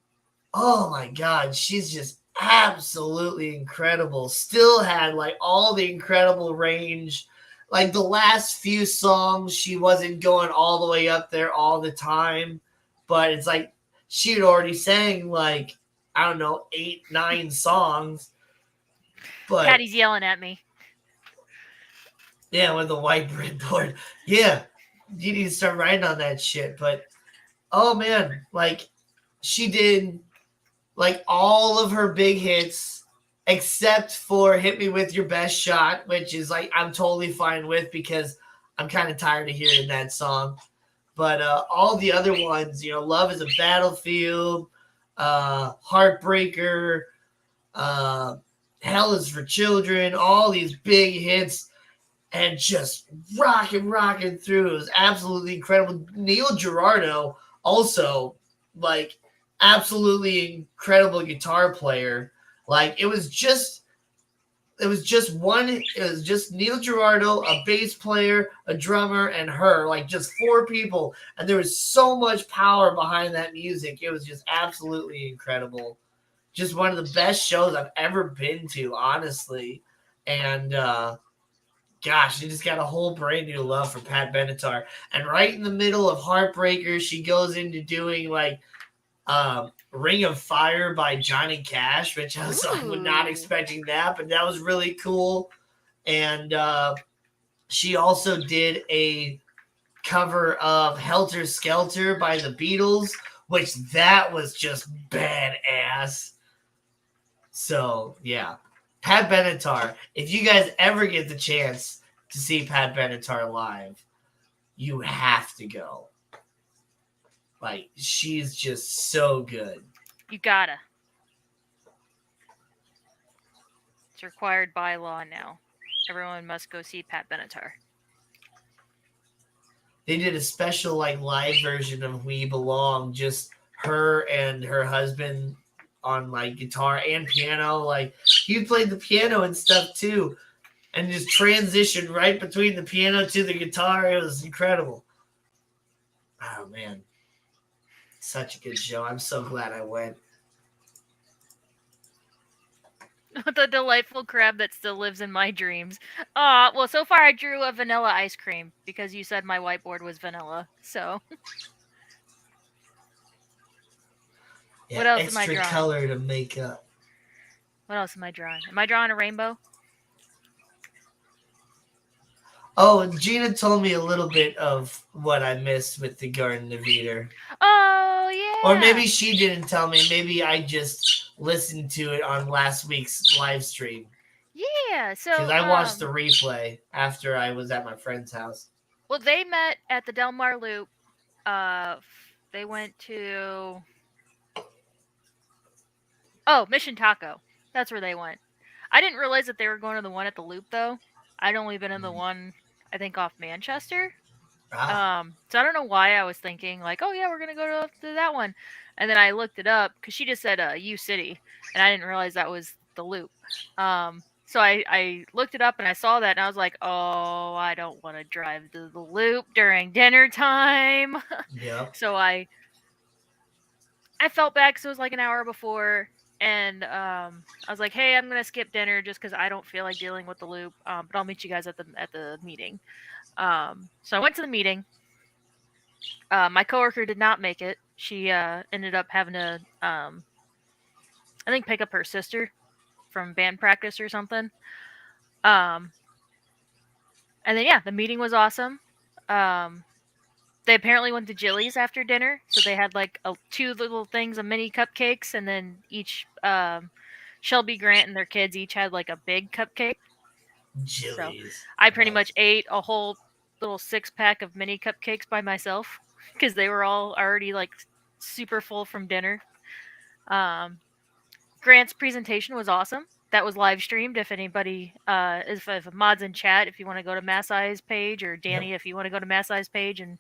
oh my god, she's just absolutely incredible. Still had like all the incredible range. Like the last few songs, she wasn't going all the way up there all the time, but it's like she had already sang like I don't know 8, 9 songs. But Patty's yelling at me. yeah, with the white breadboard, yeah, you need to start writing on that shit. But oh man, like she did like all of her big hits except for Hit Me With Your Best Shot, which is like I'm totally fine with because I'm kind of tired of hearing that song. But all the other ones, Love is a Battlefield, Heartbreaker, uh, Hell is for Children, all these big hits and just rocking through. It was absolutely incredible. Neil Girardo also like absolutely incredible guitar player. Like it was just Neil Girardo, a bass player, a drummer, and her, like just 4 people. And there was so much power behind that music. It was just absolutely incredible. Just one of the best shows I've ever been to, honestly. And gosh, she just got a whole brand new love for Pat Benatar. And right in the middle of Heartbreaker, she goes into doing like Ring of Fire by Johnny Cash, which I was like, not expecting that, but that was really cool. And she also did a cover of Helter Skelter by the Beatles, which that was just badass. So yeah, Pat Benatar. If you guys ever get the chance to see Pat Benatar live, you have to go. Like she's just so good. You gotta. It's required by law now. Everyone must go see Pat Benatar. They did a special like live version of We Belong, just her and her husband on like guitar and piano. Like he played the piano and stuff too, and just transitioned right between the piano to the guitar. It was incredible. Oh man, such a good show. I'm so glad I went. The delightful crab that still lives in my dreams. Well, so far I drew a vanilla ice cream because you said my whiteboard was vanilla. So, Yeah, what else am I extra drawing? color to make up. What else am I drawing? Am I drawing a rainbow? Oh, and Gina told me a little bit of what I missed with the Garden of Eden. Oh, yeah. Or maybe she didn't tell me. Maybe I just listened to it on last week's live stream. Yeah, so Because I watched the replay after I was at my friend's house. Well, they met at the Del Mar Loop. They went to Mission Taco. That's where they went. I didn't realize that they were going to the one at the Loop though. I'd only been in the one I think off Manchester. So I don't know why I was thinking like, oh yeah, we're gonna go to that one, and then I looked it up because she just said U City, and I didn't realize that was the Loop. So I looked it up and I saw that and I was like, oh, I don't want to drive to the Loop during dinner time. Yep. So I felt bad because it was like an hour before, and I was like, hey, I'm gonna skip dinner just because I don't feel like dealing with the Loop. But I'll meet you guys at the meeting. So I went to the meeting. My coworker did not make it. She ended up having to, I think, pick up her sister from band practice or something. And then yeah, the meeting was awesome. They apparently went to Jilly's after dinner, so they had like 2 little things of mini cupcakes, and then each Shelby Grant and their kids each had like a big cupcake. Jilly's. So I pretty much ate a whole little 6-pack of mini cupcakes by myself because they were all already like super full from dinner. Grant's presentation was awesome. That was live streamed. If anybody, if mods in chat, if you want to go to Massai's page, or Danny, if you want to go to Massai's page and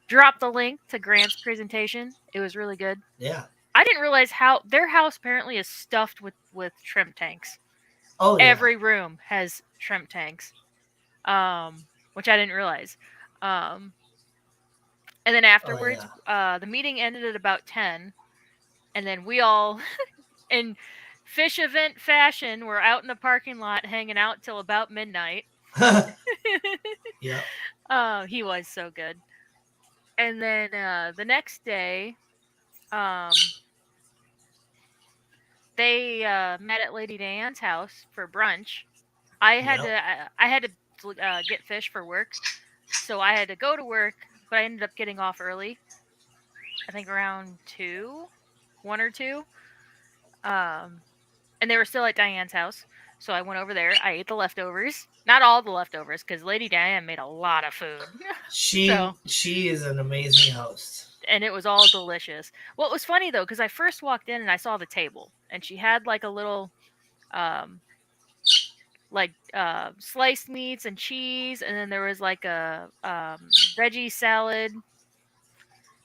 drop the link to Grant's presentation, it was really good. Yeah. I didn't realize how their house apparently is stuffed with shrimp tanks. Oh yeah. Every room has shrimp tanks, which I didn't realize. And then afterwards, the meeting ended at about 10. And then we all, in fish event fashion, were out in the parking lot hanging out till about midnight. Yep. He was so good. And then the next day, um, they met at Lady Diane's house for brunch. Yep. I had to get fish for work, so I had to go to work, but I ended up getting off early. I think around 1 or 2. Um, and they were still at Diane's house, so I went over there. I ate the leftovers, not all the leftovers, because Lady Diane made a lot of food. So She is an amazing host. and it was all delicious. What was funny though, because I first walked in and I saw the table, and she had like a little um sliced meats and cheese, and then there was like a veggie salad,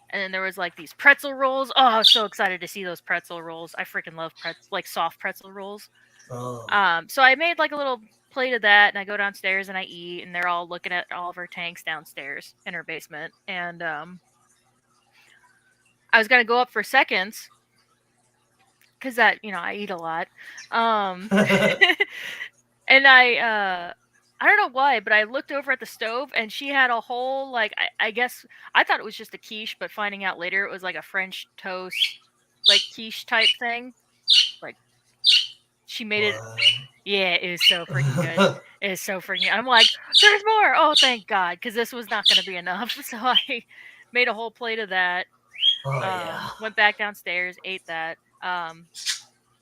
and then there was like these pretzel rolls. Oh, I was so excited to see those pretzel rolls. I freaking love like soft pretzel rolls. Oh. So I made like a little plate of that, and I go downstairs and I eat, and they're all looking at all of her tanks downstairs in her basement, and I was gonna go up for seconds because that I eat a lot, um, and I don't know why, but I looked over at the stove and she had a whole like I guess I thought it was just a quiche, but finding out later it was like a French toast like quiche type thing. Like she made it. What? Yeah, it is so freaking good. It is so freaking. I'm like, there's more. Oh, thank God, because this was not going to be enough. So I made a whole plate of that. Oh yeah. Went back downstairs, ate that.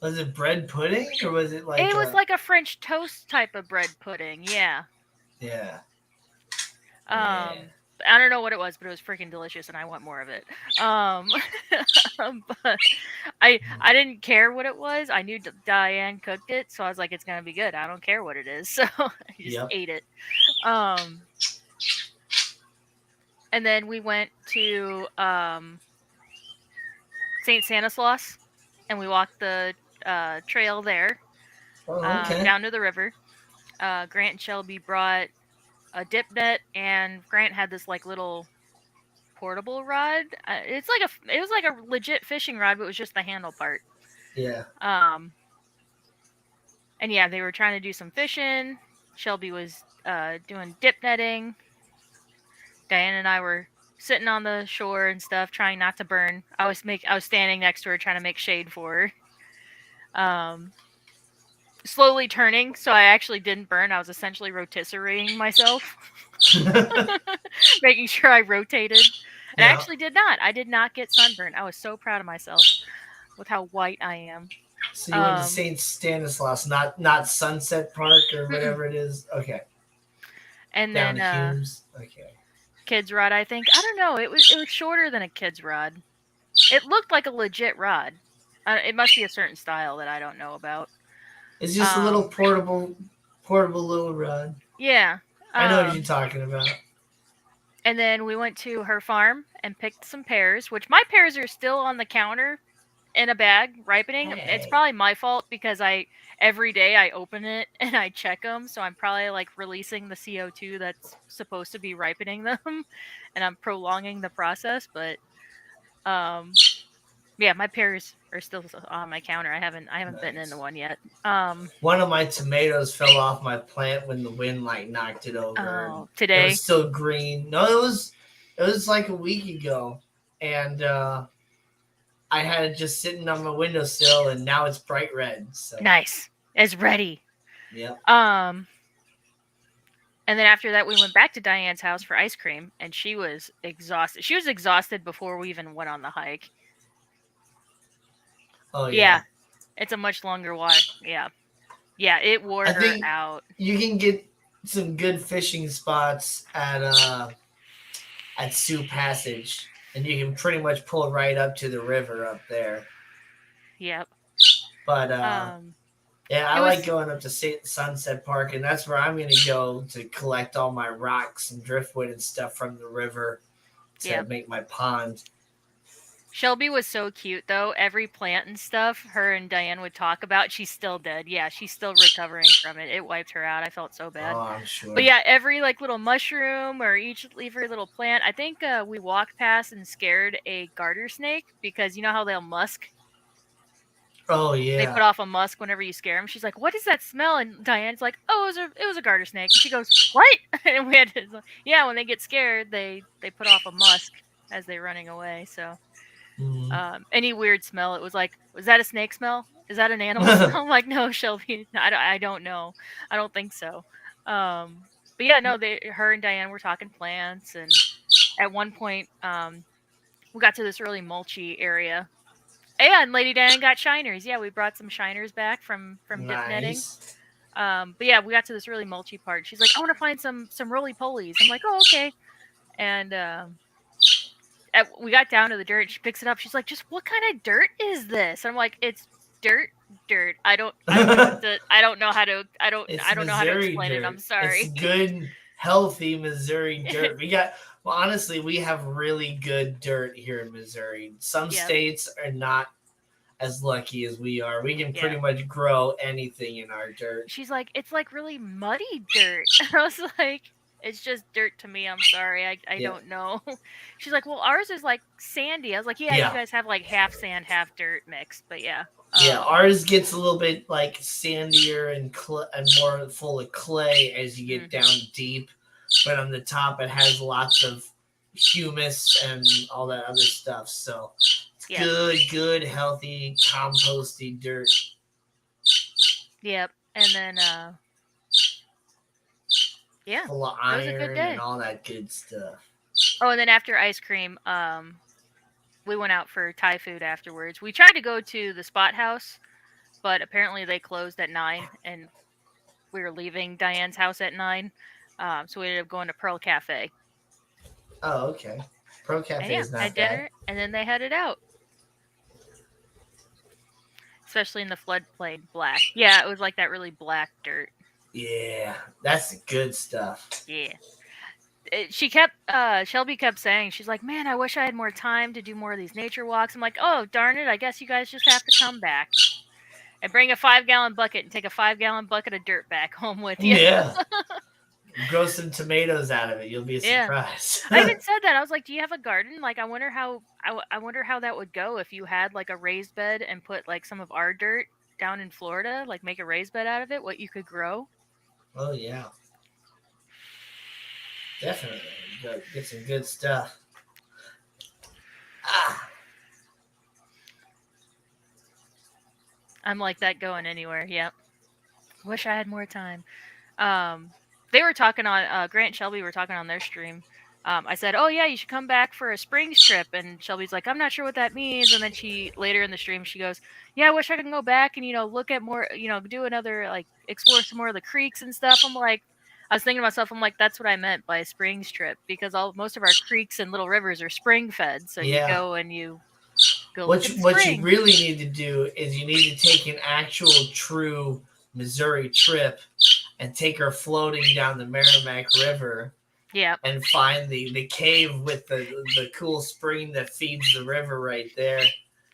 Was it bread pudding or was it like? It was like a French toast type of bread pudding. Yeah. Yeah. I don't know what it was, but it was freaking delicious, and I want more of it. But I didn't care what it was. I knew Diane cooked it, so I was like, it's gonna be good. I don't care what it is, so I just ate it. And then we went to St. Stanislaus, and we walked the trail there down to the river. Grant and Shelby brought a dip net, and Grant had this like little portable rod. It was like a legit fishing rod, but it was just the handle part. Yeah. And yeah, they were trying to do some fishing. Shelby was doing dip netting. Diane and I were sitting on the shore and stuff, trying not to burn. I was standing next to her, trying to make shade for her. Slowly turning, so I actually didn't burn. I was essentially rotisserating myself, making sure I rotated. And I actually did not. I did not get sunburned. I was so proud of myself with how white I am. So you went to St. Stanislaus, not Sunset Park or whatever it is. Okay. And down then to Humes. Okay. Kids rod, I think. I don't know. It was shorter than a kid's rod. It looked like a legit rod. It must be a certain style that I don't know about. It's just a little portable little rod. Yeah. I know what you're talking about. And then we went to her farm and picked some pears, which my pears are still on the counter in a bag ripening. Hey. It's probably my fault because every day I open it and I check them, so I'm probably like releasing the CO2 that's supposed to be ripening them, and I'm prolonging the process. But yeah, my pears are still on my counter. I haven't bitten into one yet. One of my tomatoes fell off my plant when the wind like knocked it over. Oh, today? It was still green. No, it was like a week ago, and I had it just sitting on my windowsill, and now it's bright red. So. Nice. It's ready. Yeah. And then after that, we went back to Diane's house for ice cream, and she was exhausted. She was exhausted before we even went on the hike. Oh yeah. It's a much longer walk. Yeah, it wore her out. You can get some good fishing spots at Sioux Passage, and you can pretty much pull right up to the river up there. Yep. But yeah, I like going up to Sunset Park, and that's where I'm going to go to collect all my rocks and driftwood and stuff from the river to make my pond. Shelby was so cute, though. Every plant and stuff her and Diane would talk about, she's still dead. Yeah, she's still recovering from it. It wiped her out. I felt so bad. Oh, I'm sure. But yeah, every like little mushroom or every little plant. I think we walked past and scared a garter snake because you know how they'll musk Oh They yeah. put off a musk whenever you scare them. She's like, "What is that smell?" And Diane's like, "Oh, it was a garter snake." And she goes, "What?" And we had to, yeah, when they get scared, they put off a musk as they're running away. So Mhm. any weird smell, it was like, "Was that a snake smell? Is that an animal smell?" I'm like, "No, Shelby, I don't know. I don't think so." But yeah, no, her and Diane were talking plants, and at one point, we got to this really mulchy area. And Lady Diane got shiners. Yeah, we brought some shiners back from dip netting. Nice. But yeah, we got to this really mulchy part. She's like, "I want to find some roly polies." I'm like, "Oh, okay." And we got down to the dirt. She picks it up. She's like, "Just what kind of dirt is this?" And I'm like, "It's dirt. I don't know what to. I don't know how to. It's I don't know how to Missouri explain it. dirt. I'm It's sorry." good, healthy Missouri dirt. Well, honestly, we have really good dirt here in Missouri. Some Yep. states are not as lucky as we are. We can Yeah. pretty much grow anything in our dirt. She's like, "It's like really muddy dirt." I was like, "It's just dirt to me. I'm sorry. I Yeah. don't know." She's like, "Well, ours is like sandy." I was like, "Yeah, you Yeah. guys have like half sand, half dirt mixed." But yeah. Yeah, ours gets a little bit like sandier and more full of clay as you get down deep, but on the top it has lots of humus and all that other stuff. So it's Yep. good, healthy, composty dirt. Yep. And then yeah, Full of it was a good iron and day. all that good stuff. Oh, and then after ice cream, we went out for Thai food afterwards. We tried to go to the Spot House, but apparently they closed at 9, and we were leaving Diane's house at 9. So we ended up going to Pearl Cafe. Oh, okay. Pro And Cafe yeah, is not had bad. dinner, and then they headed out. Especially in the floodplain black. Yeah, it was like that really black dirt. Yeah, that's the good stuff. Yeah. Shelby kept saying, she's like, "Man, I wish I had more time to do more of these nature walks." I'm like, "Oh, darn it, I guess you guys just have to come back. And bring a 5-gallon bucket and take a 5-gallon bucket of dirt back home with you." Yeah. Grow some tomatoes out of it. You'll be Yeah. surprised. I even said that. I was like, "Do you have a garden? Like, I wonder how that would go if you had like a raised bed and put like some of our dirt down in Florida, like make a raised bed out of it, what you could grow." Oh yeah, definitely. Get some good stuff. Ah, I'm like that going anywhere. Yep. Wish I had more time. They were talking on Grant and Shelby were talking on their stream. I said, "Oh yeah, you should come back for a Springs trip," and Shelby's like, "I'm not sure what that means." And then she later in the stream she goes, "Yeah, I wish I could go back and look at more, do another like explore some more of the creeks and stuff." I'm like, I was thinking to myself, I'm like, that's what I meant by a Springs trip because most of our creeks and little rivers are spring fed, so you yeah. go and you go look at the What you spring. really need to do is you need to take an actual true Missouri trip and take her floating down the Merrimack River. Yeah. And find the cave with the cool spring that feeds the river right there.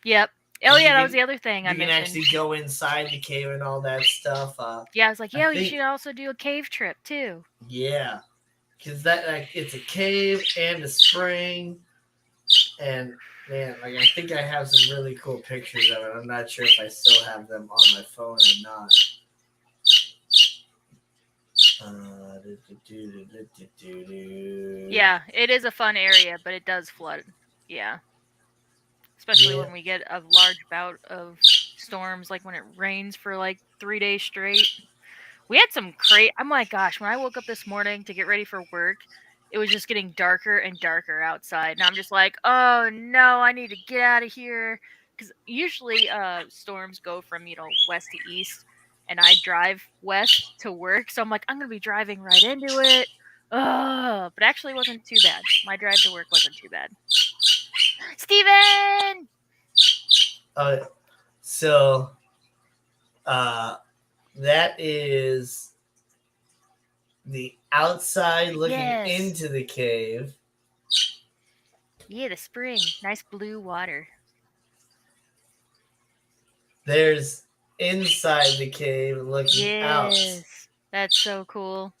Yep. Oh yeah, that was the other thing I mentioned. You can actually go inside the cave and all that stuff. Yeah, I was like, "Yeah, you should also do a cave trip too." Yeah, because it's a cave and a spring, and man, like I think I have some really cool pictures of it. I'm not sure if I still have them on my phone or not. Yeah, it is a fun area, but it does flood. Yeah. Especially when we get a large bout of storms, like when it rains for like 3 days straight. We had some oh my gosh, when I woke up this morning to get ready for work, it was just getting darker and darker outside. And I'm just like, "Oh no, I need to get out of here." Because usually storms go from, west to east, and I drive west to work. So I'm like, I'm going to be driving right into it. But actually, it wasn't too bad. My drive to work wasn't too bad. Steven! So, that is the outside looking into the cave. Yeah, the spring. Nice blue water. There's inside the cave looking out. That's so cool.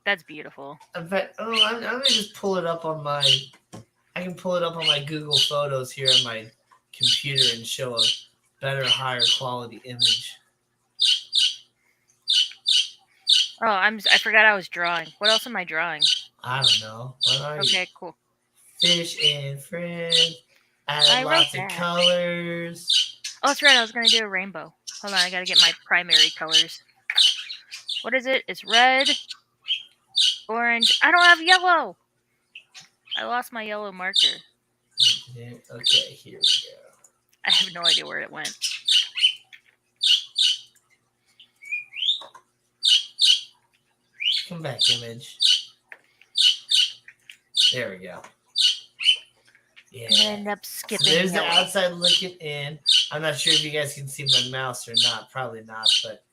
That's beautiful. In fact, I'm gonna just pull it up on my. I can pull it up on my Google Photos here on my computer and show a better, higher quality image. Oh, I forgot I was drawing. What else am I drawing? I don't know. What are you? Okay, cool. Fish and friends. Add I wrote lots of that. colors. Oh, that's right. I was gonna do a rainbow. Hold on, I gotta get my primary colors. What is it? It's red, orange. I don't have yellow. I lost my yellow marker. Okay, here we go. I have no idea where it went. Come back, image. There we go. Yeah. I'm gonna end up skipping. So there's yellow. the outside looking in. I'm not sure if you guys can see my mouse or not. Probably not, but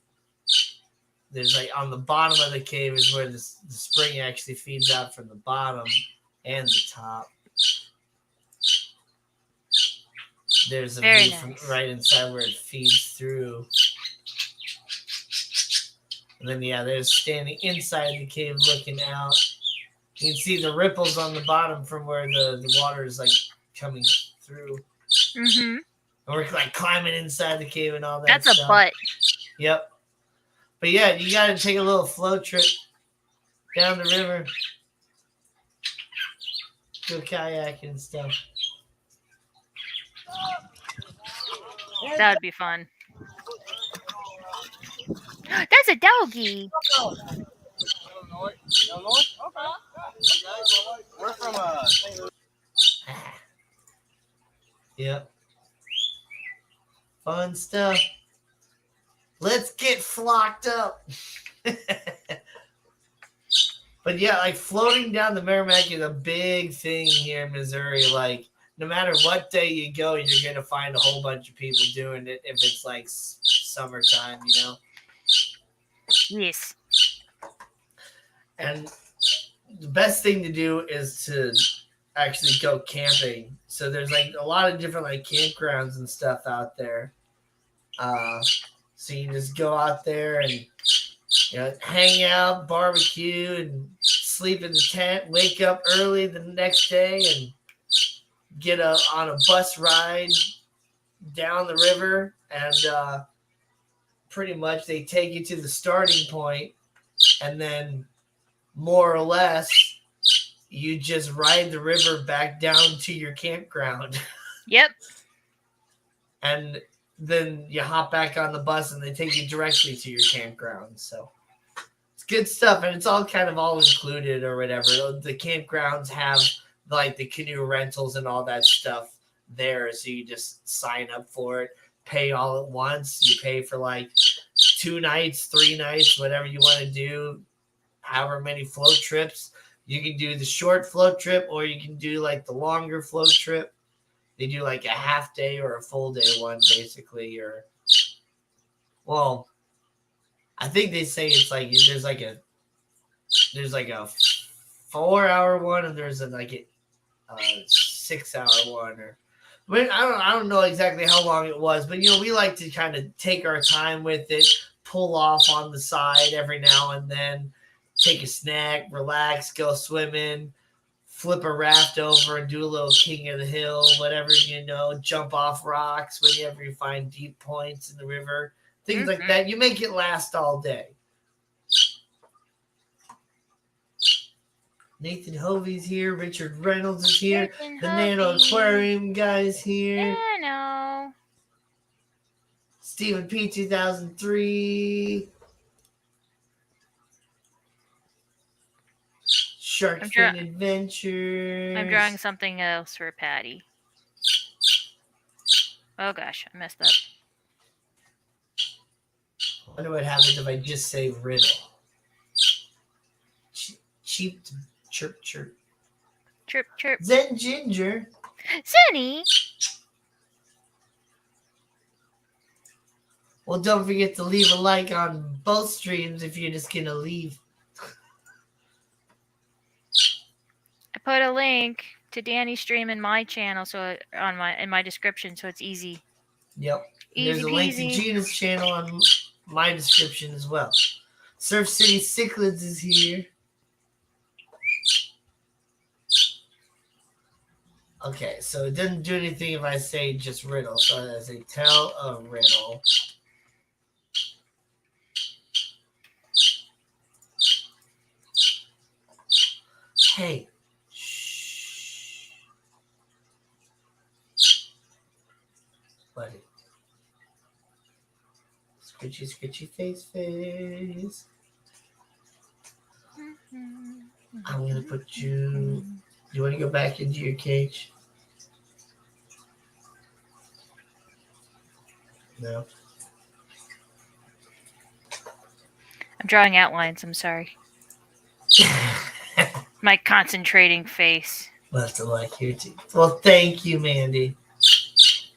there's like on the bottom of the cave is where the spring actually feeds out from the bottom and the top. There's a Very view nice. from right inside where it feeds through. And then, yeah, there's standing inside the cave looking out. You can see the ripples on the bottom from where the water is like coming through. Mm-hmm. And we're like climbing inside the cave and all that. That's stuff. a butt. Yep. But yeah, you got to take a little float trip down the river. Go kayaking and stuff. That would be fun. That's a doggy. We're from Yep. Fun stuff. Let's get flocked up. But yeah, like floating down the Merrimack is a big thing here in Missouri. Like, no matter what day you go, you're going to find a whole bunch of people doing it if it's like summertime, you know? Yes. And the best thing to do is to actually go camping. So there's like a lot of different like campgrounds and stuff out there. So you just go out there and hang out, barbecue, and sleep in the tent. Wake up early the next day and get on a bus ride down the river, and pretty much they take you to the starting point, and then more or less you just ride the river back down to your campground. Yep. And then you hop back on the bus and they take you directly to your campground. So it's good stuff, and it's all kind of all included or whatever. The campgrounds have like the canoe rentals and all that stuff there, so you just sign up for it, pay all at once. You pay for like 2 nights, 3 nights, whatever you want to do, however many float trips. You can do the short float trip, or you can do like the longer float trip. They do like a half day or a full day one, basically. Or, well, I think they say it's like there's like a 4-hour one, and there's like a 6-hour one. Or I don't know exactly how long it was, but we like to kind of take our time with it, pull off on the side every now and then, take a snack, relax, go swimming, flip a raft over and do a little king of the hill, whatever, jump off rocks whenever you find deep points in the river, things like that. You make it last all day. Nathan Hovey's here. Richard Reynolds is here. The Nano Aquarium guy's here. Nano. Stephen P. 2003. Shark Fin Adventures. I'm drawing something else for Patty. Oh gosh, I messed up. I wonder what happens if I just say riddle. Cheap chirp chirp. Chirp chirp. Zen Ginger. Zenny. Well, don't forget to leave a like on both streams if you're just gonna leave. I put a link to Danny's stream in my channel, so in my description, so it's easy. Yep. Easy There's a link to Gina's channel on my description as well. Surf City Cichlids is here. Okay, so it didn't do anything if I say just riddle. So I say tell a riddle. Hey. Shh. Buddy. Scritchy, scritchy face. I'm gonna put you. You want to go back into your cage? No. I'm drawing outlines. I'm sorry. My concentrating face. Left to like here too. Well, thank you, Mandy.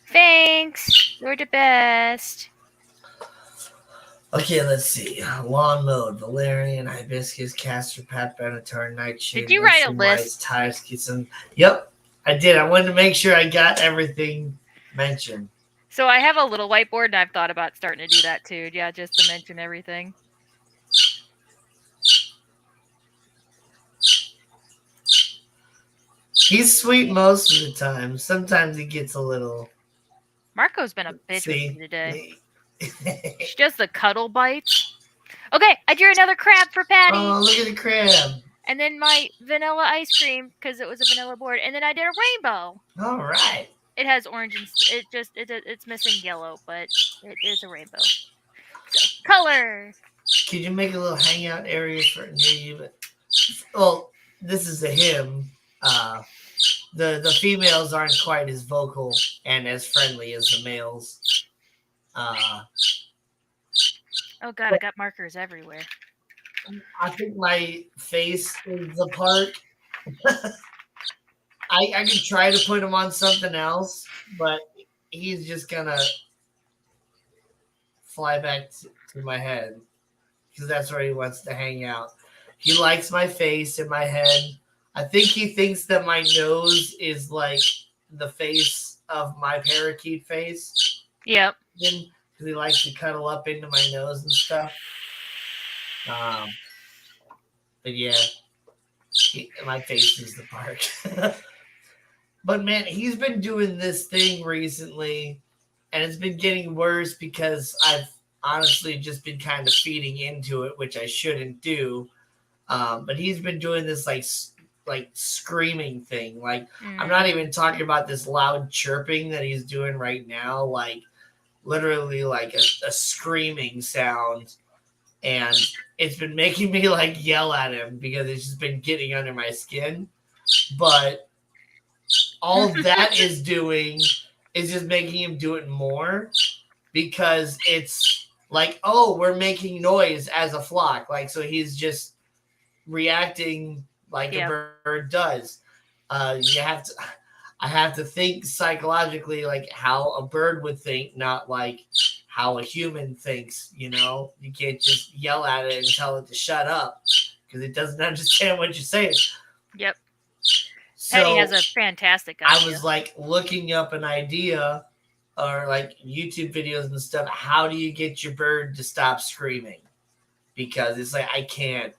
Thanks. You're the best. Okay, let's see. Lawn mode, valerian, hibiscus, castor, pat benatar, nightshade, Did you write a list? tires, some. Yep, I did. I wanted to make sure I got everything mentioned. So I have a little whiteboard, and I've thought about starting to do that too. Yeah, just to mention everything. He's sweet most of the time. Sometimes he gets a little. Marco's been a bitch with me today. See? She does the cuddle bites. Okay, I drew another crab for Patty. Oh, look at the crab. And then my vanilla ice cream, because it was a vanilla board. And then I did a rainbow. All right. It has orange and it's missing yellow, but it is a rainbow. So, color. Could you make a little hangout area for near you? Well, this is a him. The females aren't quite as vocal and as friendly as the males. Oh god, I got markers everywhere. I think my face is the part. I can try to put him on something else, but he's just gonna fly back to my head because that's where he wants to hang out. He likes my face and my head. I think he thinks that my nose is like the face of my parakeet face. Yep. Because he likes to cuddle up into my nose and stuff. But yeah, my face is the part. But man, he's been doing this thing recently, and it's been getting worse because I've honestly just been kind of feeding into it, which I shouldn't do. But he's been doing this like screaming thing. Like I'm not even talking about this loud chirping that he's doing right now. Like literally like a screaming sound, and it's been making me like yell at him because it's just been getting under my skin. But all that is doing is just making him do it more because it's like, oh, we're making noise as a flock. Like, so he's just reacting like a bird does. I have to think psychologically like how a bird would think, not like how a human thinks. You know, you can't just yell at it and tell it to shut up because it doesn't understand what you're saying. Yep. So Eddie has a fantastic idea. I was like looking up an idea or like YouTube videos and stuff. How do you get your bird to stop screaming? Because it's like I can't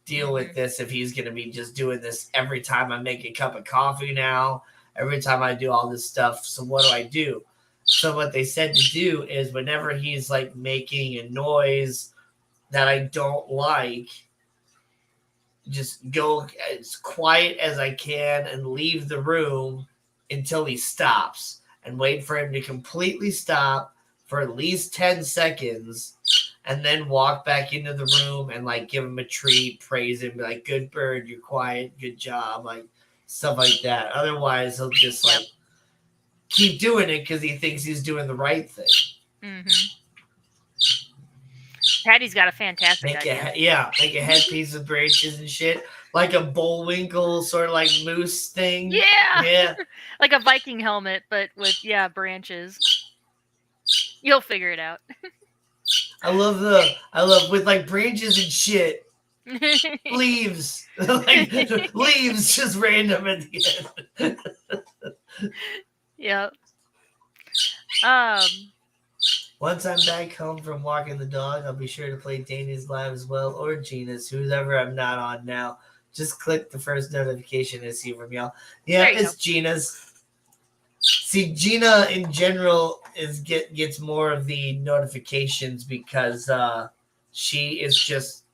deal with this if he's going to be just doing this every time I make a cup of coffee now, every time I do all this stuff. So what do? So what they said to do is whenever he's like making a noise that I don't like, just go as quiet as I can and leave the room until he stops and wait for him to completely stop for at least 10 seconds and then walk back into the room and like give him a treat, praise him, be like, good bird, you're quiet, good job, like stuff like that. Otherwise, he'll just like keep doing it because he thinks he's doing the right thing. Mm-hmm. Patty's got a fantastic idea. Make a headpiece with branches and shit. Like a Bullwinkle sort of like moose thing. Yeah. Like a Viking helmet, but with, branches. You'll figure it out. I love with like branches and shit. Leaves. Like leaves just random at the end. Yep. Once I'm back home from walking the dog, I'll be sure to play Danny's live as well, or Gina's, whoever I'm not on now. Just click the first notification to see from y'all. Yeah, There you it's go. Gina's. See, Gina in general gets more of the notifications because she is just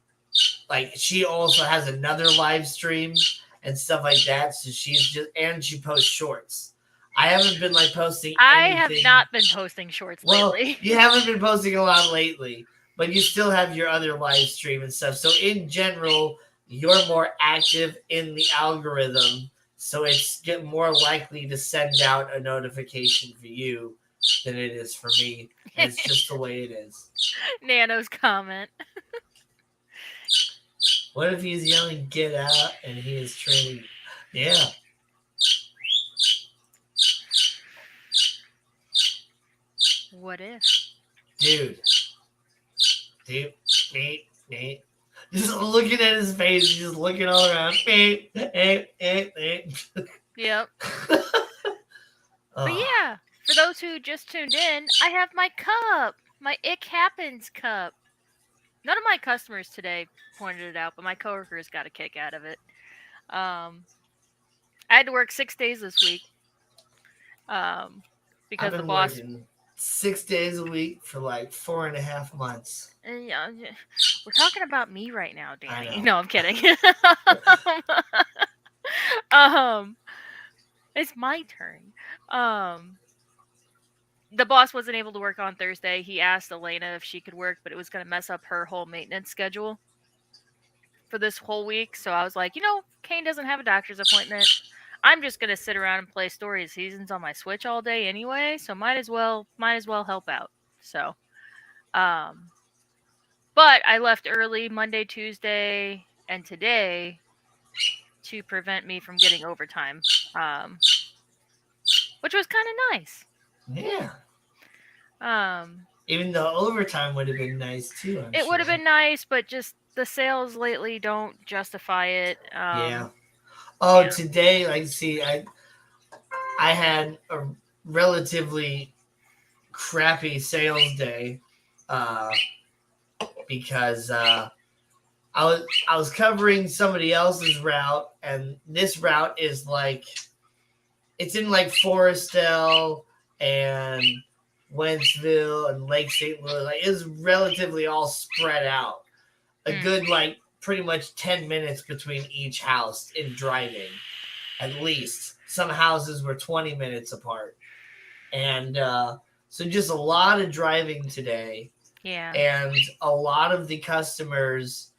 like she also has another live stream and stuff like that. So she's just and she posts shorts. I haven't been like posting I anything. have not been posting shorts Well, lately. you haven't been posting a lot lately, but you still have your other live stream and stuff. So in general, you're more active in the algorithm, so it's get more likely to send out a notification for you than it is for me. And it's just the way it is. Nano's comment. What if he's yelling "Get out" and he is training? Yeah, What if? dude, Nate. Just looking at his face, just looking all around. Yep. Oh, But yeah, for those who just tuned in, I have my cup. My Ick Happens cup. None of my customers today pointed it out, but my coworkers got a kick out of it. I had to work 6 days this week. I've Because the been boss. working 6 days a week for like 4.5 months. Yeah, we're talking about me right now, I Danny. know. No, I'm kidding. um, it's my turn. The boss wasn't able to work on Thursday. He asked Elena if she could work, but it was going to mess up her whole maintenance schedule for this whole week. So I was like, Kane doesn't have a doctor's appointment. I'm just gonna sit around and play Story of Seasons on my Switch all day anyway. So might as well help out. So, but I left early Monday, Tuesday, and today to prevent me from getting overtime, which was kind of nice. Yeah. Um, Even though overtime would have been nice too. it would have been nice, but just the sales lately don't justify it. Yeah. Oh, yeah. today, like, see, I had a relatively crappy sales day, because I was covering somebody else's route, and this route is like it's in like Forestdale and Wentzville and Lake St. Louis. Like it's relatively all spread out. A good like pretty much 10 minutes between each house in driving, at least. Some houses were 20 minutes apart, and so just a lot of driving today. Yeah. And a lot of the customers,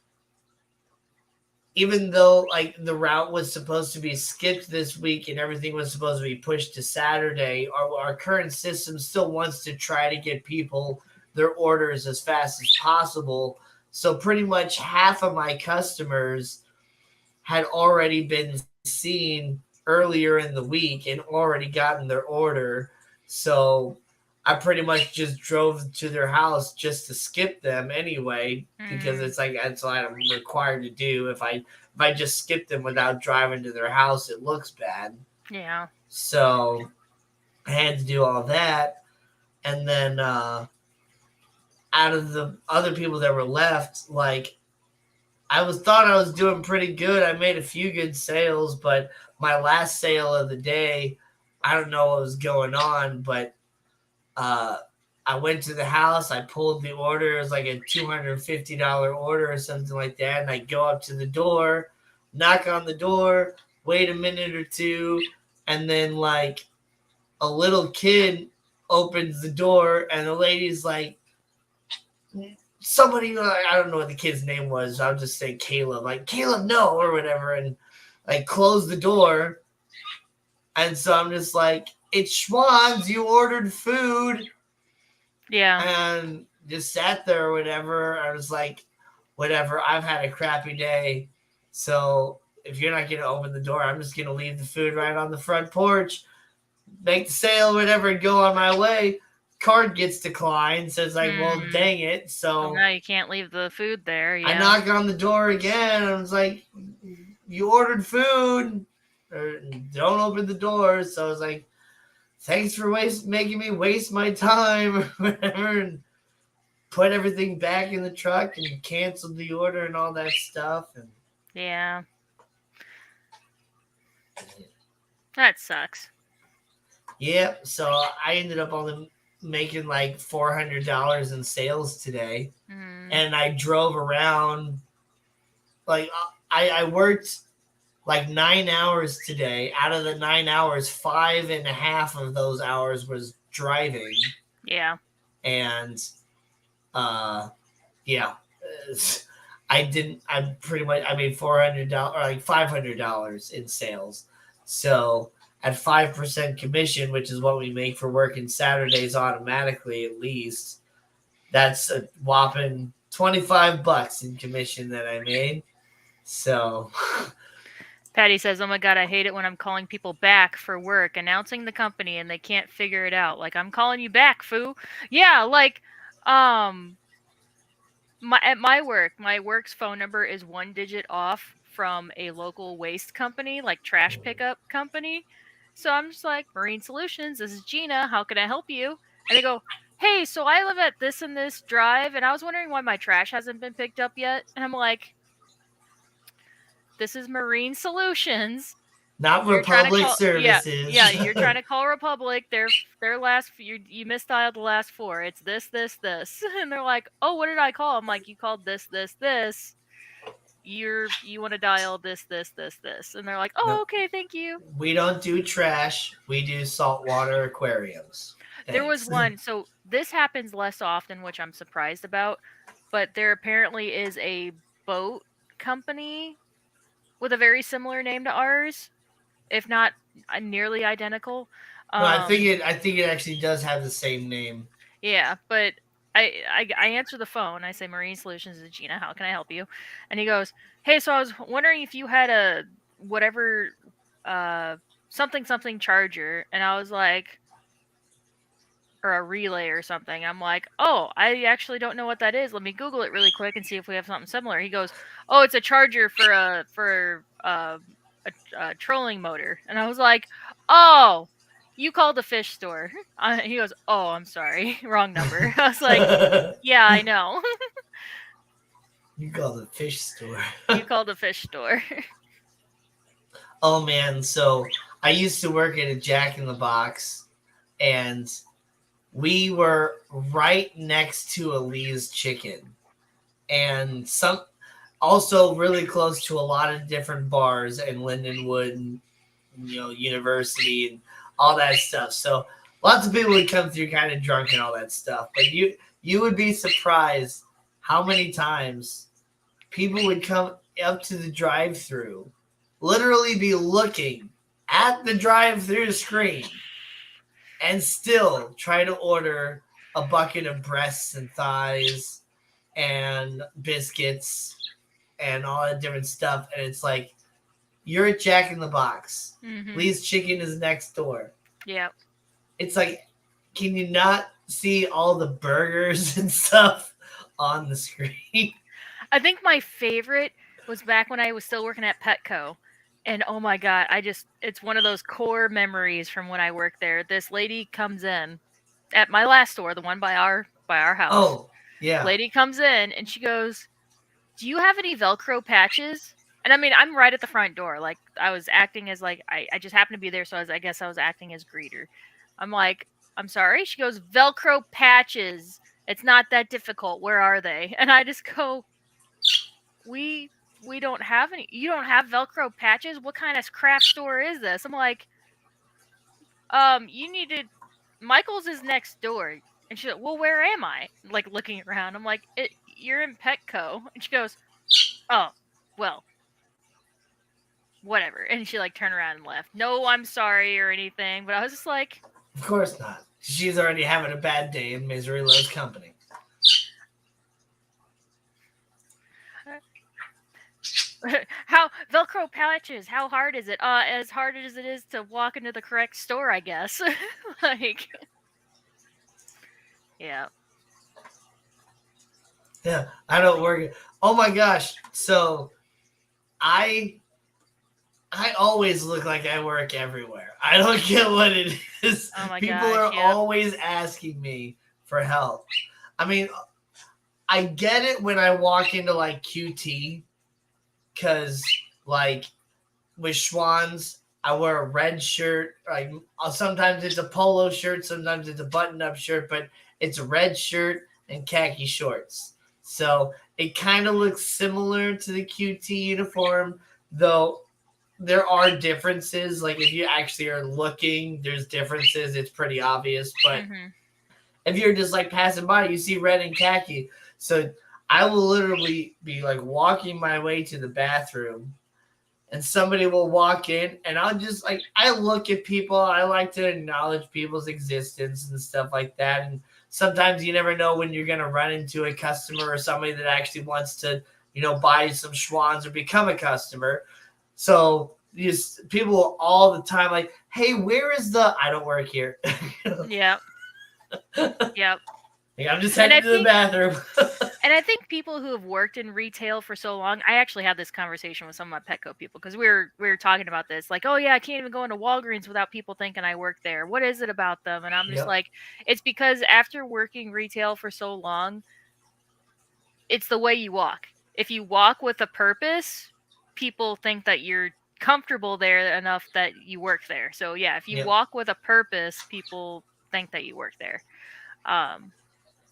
even though like the route was supposed to be skipped this week and everything was supposed to be pushed to Saturday, our current system still wants to try to get people their orders as fast as possible. So pretty much half of my customers had already been seen earlier in the week and already gotten their order. So I pretty much just drove to their house just to skip them anyway, because it's like that's what I'm required to do. If I just skip them without driving to their house, it looks bad. Yeah. So I had to do all that. And then out of the other people that were left, like thought I was doing pretty good. I made a few good sales, but my last sale of the day, I don't know what was going on, but I went to the house, I pulled the order. It was like a $250 order or something like that. And I go up to the door, knock on the door, wait a minute or two. And then like a little kid opens the door and the lady's like, somebody, I don't know what the kid's name was. I'll just say Caleb, like Caleb, no, or whatever. And like close the door. And so I'm just like, it's Schwann's, you ordered food. Yeah. And just sat there or whatever. I was like, whatever, I've had a crappy day. So if you're not going to open the door, I'm just going to leave the food right on the front porch, make the sale, whatever, and go on my way. Card gets declined. So it's like, well, dang it. So now you can't leave the food there. Yeah. I knock on the door again. And I was like, you ordered food. Or don't open the door. So I was like, thanks for making me waste my time or whatever, and put everything back in the truck and canceled the order and all that stuff. And yeah. That sucks. Yep. So I ended up only making like $400 in sales today, and I drove around. Like I worked like 9 hours today. Out of the 9 hours, 5.5 of those hours was driving. Yeah. And yeah, I didn't. I pretty much. I made $400 or like $500 in sales. So at 5% commission, which is what we make for working Saturdays automatically, at least that's a whopping $25 in commission that I made. So. Patty says, "Oh my god, I hate it when I'm calling people back for work, announcing the company, and they can't figure it out. Like, I'm calling you back, foo." Yeah, like, at my work's phone number is 1 digit off from a local waste company, like trash pickup company. So I'm just like, Marine Solutions, this is Gina. How can I help you? And they go, hey, so I live at this and this drive, and I was wondering why my trash hasn't been picked up yet. And I'm like, this is Marine Solutions. Not You're trying to Republic call, Services. yeah. You're trying to call Republic. Their last, you misdialed the last four. It's this, and they're like, oh, what did I call? I'm like, you called this. You want to dial this, and they're like, oh, No. okay, thank you. We don't do trash. We do saltwater aquariums. Thanks. There was one. So this happens less often, which I'm surprised about. But there apparently is a boat company with a very similar name to ours, if not nearly identical. No, I think it actually does have the same name. Yeah, but I answer the phone. I say, Marine Solutions is Gina. How can I help you? And he goes, hey, so I was wondering if you had a whatever something charger. And I was like, or a relay or something. I'm like, oh, I actually don't know what that is. Let me Google it really quick and see if we have something similar. He goes, oh, it's a charger for a trolling motor. And I was like, oh, you called the fish store. He goes, oh, I'm sorry, wrong number. I was like, yeah, I know. You called the fish store. You called the fish store. Oh man, so I used to work at a Jack in the Box, and we were right next to a Lee's Chicken, and some also really close to a lot of different bars in Lindenwood and University and all that stuff. So lots of people would come through kind of drunk and all that stuff. But you would be surprised how many times people would come up to the drive-through, literally be looking at the drive-through screen, and still try to order a bucket of breasts and thighs and biscuits and all that different stuff. And it's like, you're at Jack in the Box. Mm-hmm. Lee's Chicken is next door. Yeah. It's like, can you not see all the burgers and stuff on the screen? I think my favorite was back when I was still working at Petco. And oh my god, it's one of those core memories from when I worked there. This lady comes in at my last store, the one by our house. Oh, yeah. Lady comes in and she goes, do you have any Velcro patches? And I mean, I'm right at the front door. Like, I was acting as I just happened to be there, so I guess I was acting as greeter. I'm like, I'm sorry? She goes, Velcro patches. It's not that difficult. Where are they? And I just go, we don't have any. You don't have Velcro patches? What kind of craft store is this? I'm like, you need to, Michael's is next door. And she's like, well, where am I? Like, looking around. I'm like, you're in Petco. And she goes, oh, well, whatever. And she like turned around and left. No, I'm sorry or anything. But I was just like, of course not. She's already having a bad day in Misery Loves Company. How Velcro patches? How hard is it? As hard as it is to walk into the correct store, I guess. Like, yeah. Yeah, I don't work. Oh my gosh! So, I always look like I work everywhere. I don't get what it is. Oh my People gosh, are yep. always asking me for help. I mean, I get it when I walk into like QT, because like with Schwann's, I wear a red shirt. Like sometimes it's a polo shirt, sometimes it's a button-up shirt, but it's a red shirt and khaki shorts. So it kind of looks similar to the QT uniform, though there are differences. Like if you actually are looking, there's differences. It's pretty obvious. But Mm-hmm. if you're just like passing by, you see red and khaki. So I will literally be like walking my way to the bathroom, and somebody will walk in, and I'll just like, I look at people. I like to acknowledge people's existence and stuff like that. And sometimes you never know when you're going to run into a customer or somebody that actually wants to, buy some schwans or become a customer. So these people all the time like, hey, where is the, I don't work here. Yep. Yep. Like, I'm just heading to the bathroom. And I think people who have worked in retail for so long, I actually had this conversation with some of my Petco people because we were talking about this, like, oh yeah, I can't even go into Walgreens without people thinking I work there. What is it about them? And I'm just Yep. like, it's because after working retail for so long, it's the way you walk. If you walk with a purpose, people think that you're comfortable there enough that you work there. So yeah, if you Yep. walk with a purpose, people think that you work there. So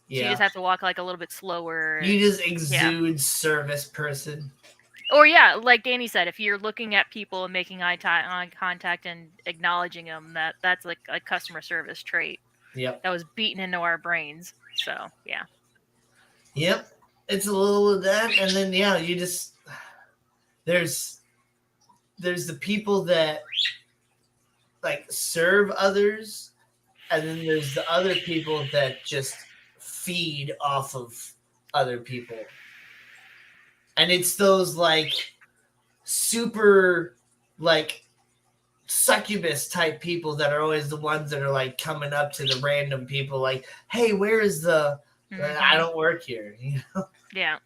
you Yeah. just have to walk like a little bit slower. You just Yeah. exude service person. Or yeah, like Danny said, if you're looking at people and making eye contact and acknowledging them, that's like a customer service trait Yep. that was beaten into our brains. So yeah. Yep. It's a little of that, and then yeah, you just there's the people that like serve others, and then there's the other people that just feed off of other people. And it's those like super like succubus type people that are always the ones that are like coming up to the random people like, hey, where is the I don't work here, Yeah.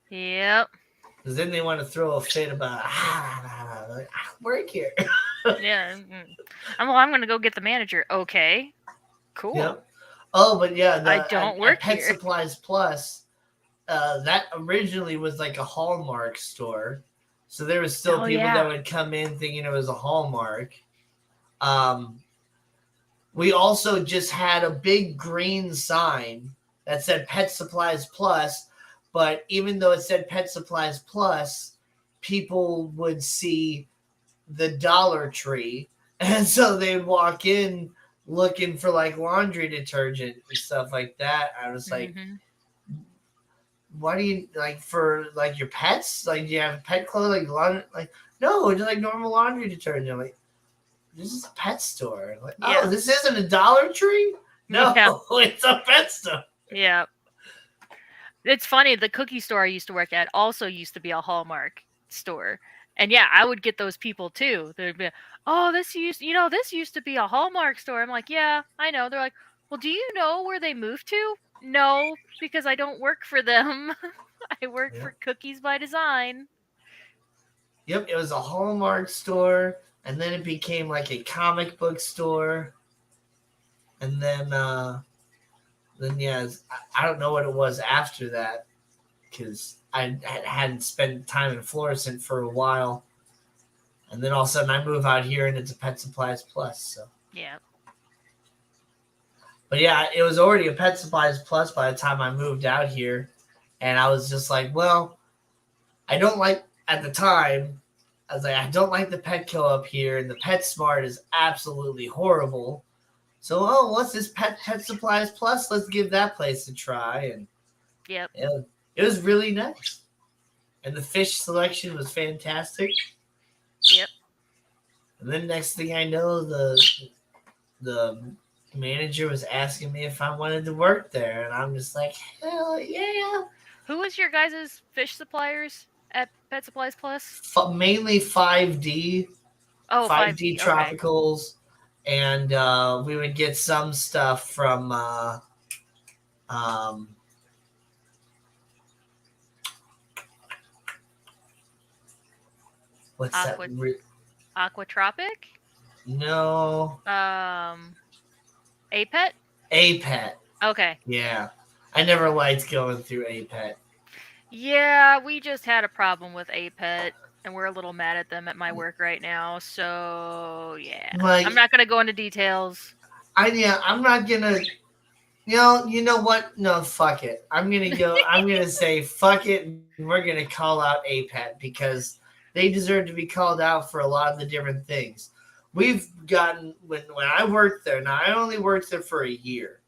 Yep. Because then they want to throw a fit about I don't work here. Yeah. I'm gonna go get the manager. Okay. Cool. Yep. Oh, but yeah, I don't work at Pet here. Supplies Plus, that originally was like a Hallmark store. So there was still people that would come in thinking it was a Hallmark. We also just had a big green sign that said Pet Supplies Plus, but even though it said Pet Supplies Plus, people would see the Dollar Tree, and so they'd walk in looking for like laundry detergent and stuff like that. I was like, why do you like for like your pets? Like, do you have pet clothes? Like laundry? Like, no, just like normal laundry detergent. I'm like, this is a pet store. Like, oh, this isn't a Dollar Tree? No, it's a pet store. Yeah. It's funny, the cookie store I used to work at also used to be a Hallmark store. And yeah, I would get those people too. They'd be, oh, this used to be a Hallmark store. I'm like, yeah, I know. They're like, well, do you know where they moved to? No, because I don't work for them. I work for Cookies by Design. Yep, it was a Hallmark store, and then it became like a comic book store, and then yeah, I don't know what it was after that because I hadn't spent time in Florissant for a while, and then all of a sudden I move out here and it's a Pet Supplies Plus. So yeah, but yeah, it was already a Pet Supplies Plus by the time I moved out here, and I was just like, well, I don't like at the time. I was like, I don't like the Petco up here, and the PetSmart is absolutely horrible. So, what's this Pet Supplies Plus? Let's give that place a try. And it was really nice. And the fish selection was fantastic. Yep. And then next thing I know, the manager was asking me if I wanted to work there, and I'm just like, hell yeah. Who was your guys' fish suppliers at Pet Supplies Plus? Mainly 5D. Oh, 5D Tropicals. Okay. And we would get some stuff from what's that? Aquatropic? No. A-Pet? A-Pet. Okay. Yeah. I never liked going through A-Pet. Yeah, we just had a problem with A-Pet. and we're a little mad at them at my work right now. So yeah, Like, I'm not gonna go into details. I'm not gonna. You know what? No, fuck it. I'm gonna say fuck it. And we're gonna call out APET because they deserve to be called out for a lot of the different things. We've gotten when I worked there. Now I only worked there for a year,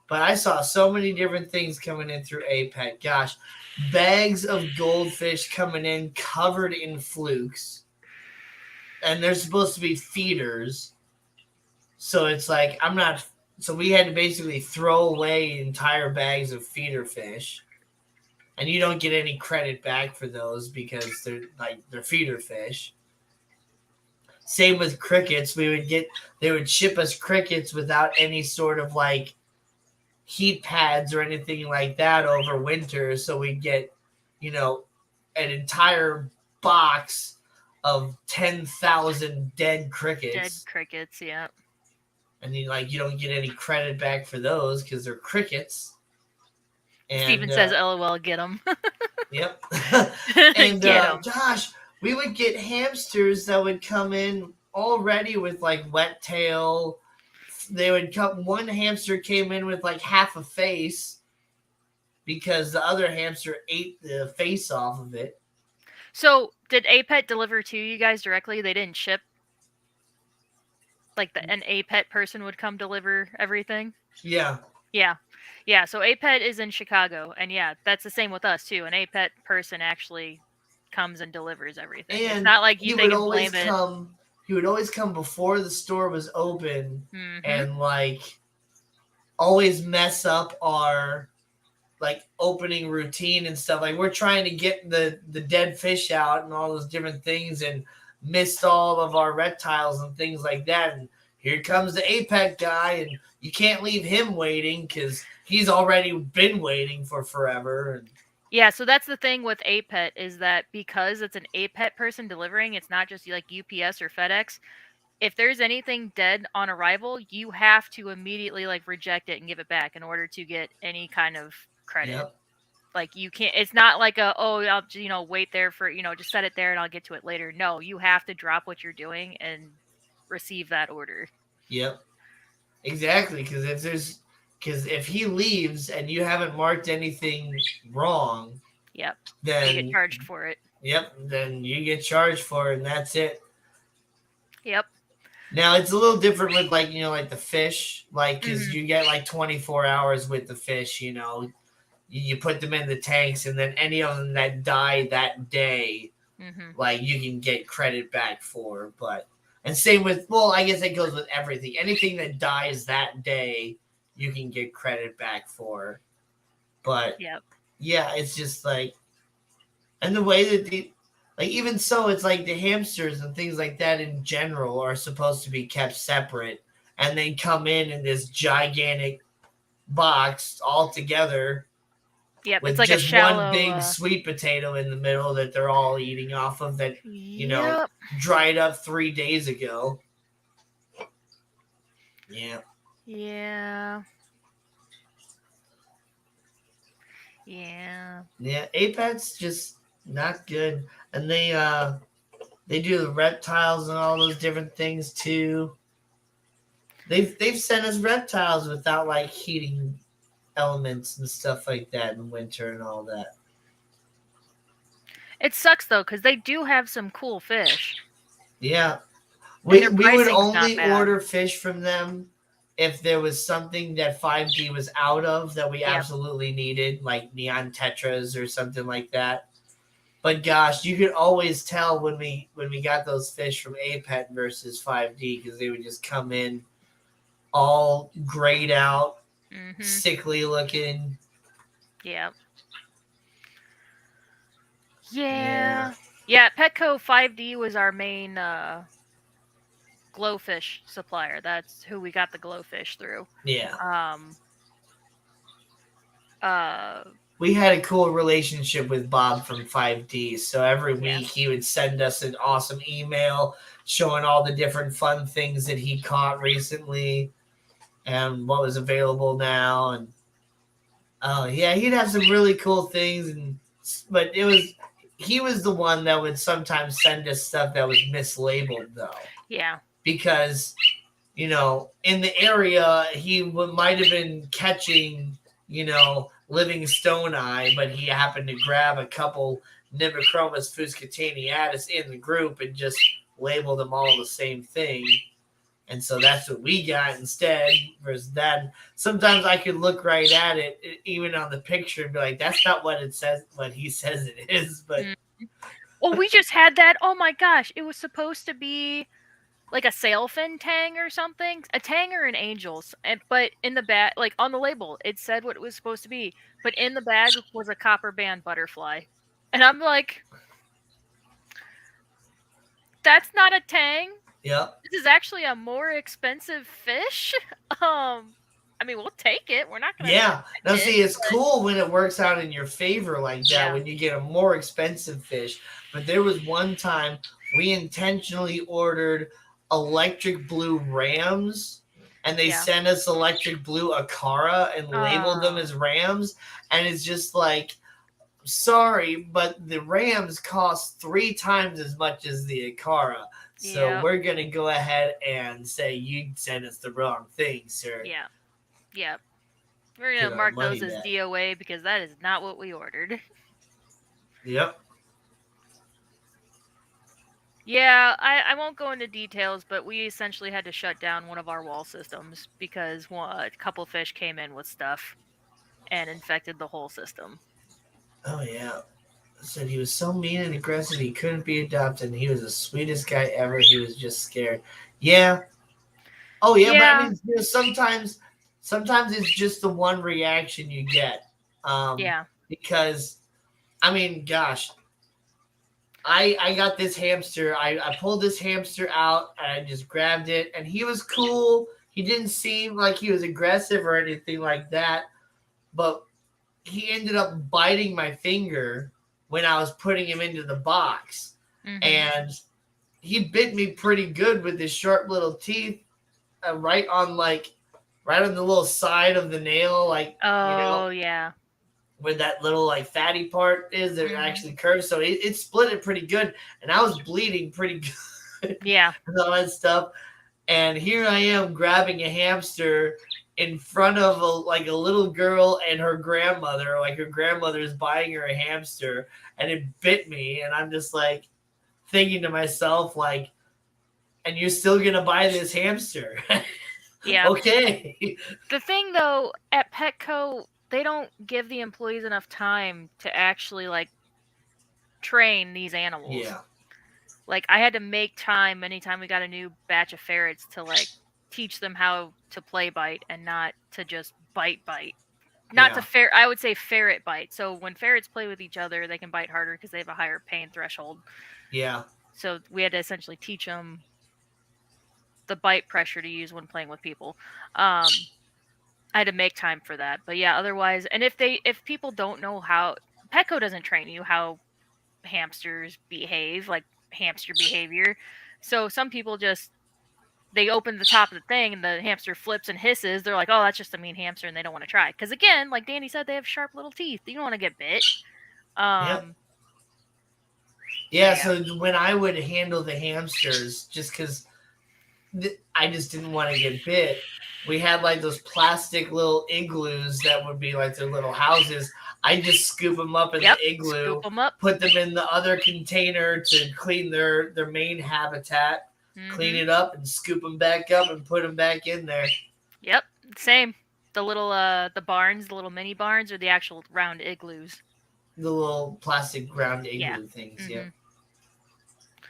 but I saw so many different things coming in through APET. Gosh, bags of goldfish coming in covered in flukes, and they're supposed to be feeders. So it's like I'm not. So we had to basically throw away entire bags of feeder fish, and you don't get any credit back for those because they're feeder fish. Same with crickets. They would ship us crickets without any sort of like heat pads or anything like that over winter. So we'd get, you know, an entire box of 10,000 dead crickets. Dead crickets, yeah. And you don't get any credit back for those because they're crickets. And Steven says, "LOL, get them." Yep. And Get 'em. gosh, we would get hamsters that would come in already with like wet tail. They would come. One hamster came in with like half a face because the other hamster ate the face off of it. So, did APET deliver to you guys directly? They didn't ship? Like an APET person would come deliver everything? Yeah. Yeah. Yeah, so APET is in Chicago, and yeah, that's the same with us too. An APET person actually comes and delivers everything. It's And not like he they would can always blame it. come. He would always come before the store was open, and like always mess up our like opening routine and stuff. Like we're trying to get the dead fish out and all those different things, and missed all of our reptiles and things like that. And here comes the APEC guy, and you can't leave him waiting because he's already been waiting for forever. And yeah, so that's the thing with APET is that because it's an APET person delivering, it's not just like UPS or FedEx. If there's anything dead on arrival, you have to immediately like reject it and give it back in order to get any kind of credit. Yep. Like you can't. It's not like I'll wait there for just set it there and I'll get to it later. No, you have to drop what you're doing and receive that order. Yep. Exactly, because if he leaves and you haven't marked anything wrong, yep, then you get charged for it. Yep, then you get charged for it, and that's it. Yep. Now it's a little different with like the fish, like because you get like 24 hours with the fish. You put them in the tanks, and then any of them that die that day, like you can get credit back for. And same with, well, I guess it goes with everything. Anything that dies that day, you can get credit back for. But yeah, it's just like, and the way that even so, it's like the hamsters and things like that in general are supposed to be kept separate, and they come in this gigantic box all together. Yep, with it's like just a shallow, one big sweet potato in the middle that they're all eating off of that, dried up 3 days ago. Yeah. Yeah. Yeah. Yeah, APET's just not good. And they do the reptiles and all those different things too. They've sent us reptiles without like heating elements and stuff like that in winter and all that. It sucks though because they do have some cool fish. Yeah, we would only order fish from them if there was something that 5D was out of that we absolutely needed, like neon tetras or something like that. But gosh, you could always tell when we got those fish from APET versus 5D because they would just come in all grayed out, sickly looking. Yeah. Yeah, Petco 5D was our main glowfish supplier. That's who we got the glowfish through. Yeah. We had a cool relationship with Bob from 5D. So every week he would send us an awesome email showing all the different fun things that he caught recently and what was available now. And he'd have some really cool things. But he was the one that would sometimes send us stuff that was mislabeled though, Yeah. because in the area he might have been catching living stone eye, but he happened to grab a couple Nimicromus fuscataniatus in the group and just labeled them all the same thing. And so that's what we got instead. Versus that, sometimes I could look right at it, even on the picture, and be like, "That's not what it says. What he says it is." But Well, we just had that. Oh my gosh, it was supposed to be like a sailfin tang or something, a tang or an angels, but in the bag, like on the label, it said what it was supposed to be, but in the bag was a copper band butterfly, and I'm like, that's not a tang. yep. This is actually a more expensive fish. I mean, we'll take it. We're not gonna Yeah. Now, see, it's but cool when it works out in your favor like that, Yeah. when you get a more expensive fish. But there was one time we intentionally ordered electric blue rams, and they Yeah. sent us electric blue Akara and labeled them Oh. as rams. And it's just like, sorry, but the rams cost 3 times as much as the Akara. So Yep. we're going to go ahead and say you sent us the wrong thing, sir. Yeah. Yep. We're Get gonna our mark money those as back. DOA because that is not what we ordered. Yep. Yeah, I won't go into details, but we essentially had to shut down one of our wall systems because a couple fish came in with stuff and infected the whole system. Oh, yeah. Said he was so mean and aggressive he couldn't be adopted, and he was the sweetest guy ever. He was just scared. Yeah. Oh, yeah, but I Yeah. mean, sometimes it's just the one reaction you get. Yeah. Because, I mean, gosh, I got this hamster. I pulled this hamster out and I just grabbed it, and he was cool. He didn't seem like he was aggressive or anything like that, but he ended up biting my finger when I was putting him into the box. Mm-hmm. And he bit me pretty good with his sharp little teeth, right on the little side of the nail, Oh, yeah. where that little fatty part is that actually curves. So it split it pretty good, and I was bleeding pretty good. Yeah. And all that stuff. And here I am grabbing a hamster in front of a little girl and her grandmother. Like her grandmother is buying her a hamster, and it bit me. And I'm just like thinking to myself, like, and you're still gonna buy this hamster? Yeah. Okay. The thing though, at Petco, they don't give the employees enough time to actually train these animals. Yeah. Like I had to make time anytime we got a new batch of ferrets to teach them how to play bite and not to just bite. Not to I would say ferret bite. So when ferrets play with each other, they can bite harder because they have a higher pain threshold. Yeah. So we had to essentially teach them the bite pressure to use when playing with people. I had to make time for that. But yeah, otherwise, and if people don't know how, Petco doesn't train you how hamsters behave, like hamster behavior. So some people they open the top of the thing and the hamster flips and hisses. They're like, oh, that's just a mean hamster, and they don't want to try. Because again, like Danny said, they have sharp little teeth. You don't want to get bit. Yep. Yeah, so when I would handle the hamsters, just because I just didn't want to get bit, we had those plastic little igloos that would be like their little houses. I just scoop them up in the igloo, put them in the other container to clean their main habitat, clean it up, and scoop them back up and put them back in there. Yep, same. The little the barns, the little mini barns, or the actual round igloos. The little plastic round igloo things. Yep.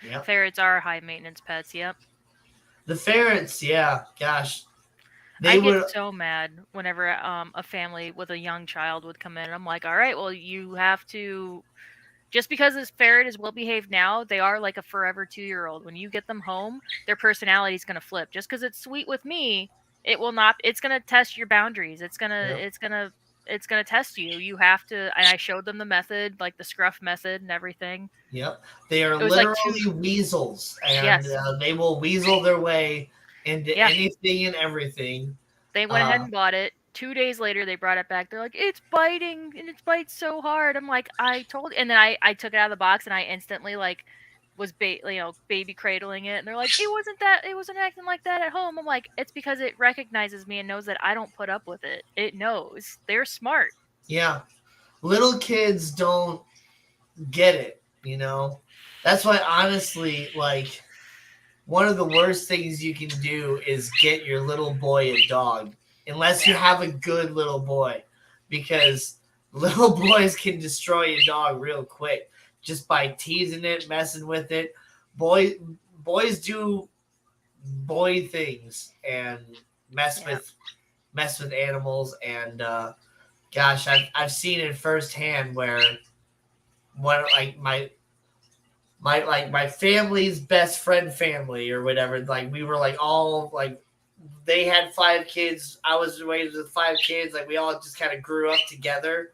Yep. Ferrets are high maintenance pets. Yep. The ferrets, yeah, gosh. I get so mad whenever a family with a young child would come in. I'm like, all right, well, you have to, just because this ferret is well behaved now, they are like a forever 2-year-old. When you get them home, their personality is going to flip. Just because it's sweet with me, it will not. It's going to test your boundaries. It's gonna test you. You have to. And I showed them the method, like the scruff method and everything. Yep, they are literally weasels, and they will weasel their way into anything and everything. They went ahead and bought it. 2 days later, they brought it back. They're like, "It's biting, and it bites so hard." I'm like, "I told you." And then I took it out of the box, and I instantly, like, was baby cradling it, and they're like, it wasn't acting like that at home." I'm like, "It's because it recognizes me and knows that I don't put up with it. It knows. They're smart." Yeah. Little kids don't get it, you know? That's why, honestly, like, one of the worst things you can do is get your little boy a dog, unless you Yeah. have a good little boy, because little boys can destroy a dog real quick just by teasing it, messing with it. Boys do boy things and mess Yeah. with animals, and gosh, I've seen it firsthand where one like my family's best friend family or whatever, like we were like all like they had 5 kids, I was raised with 5 kids, like we all just kind of grew up together.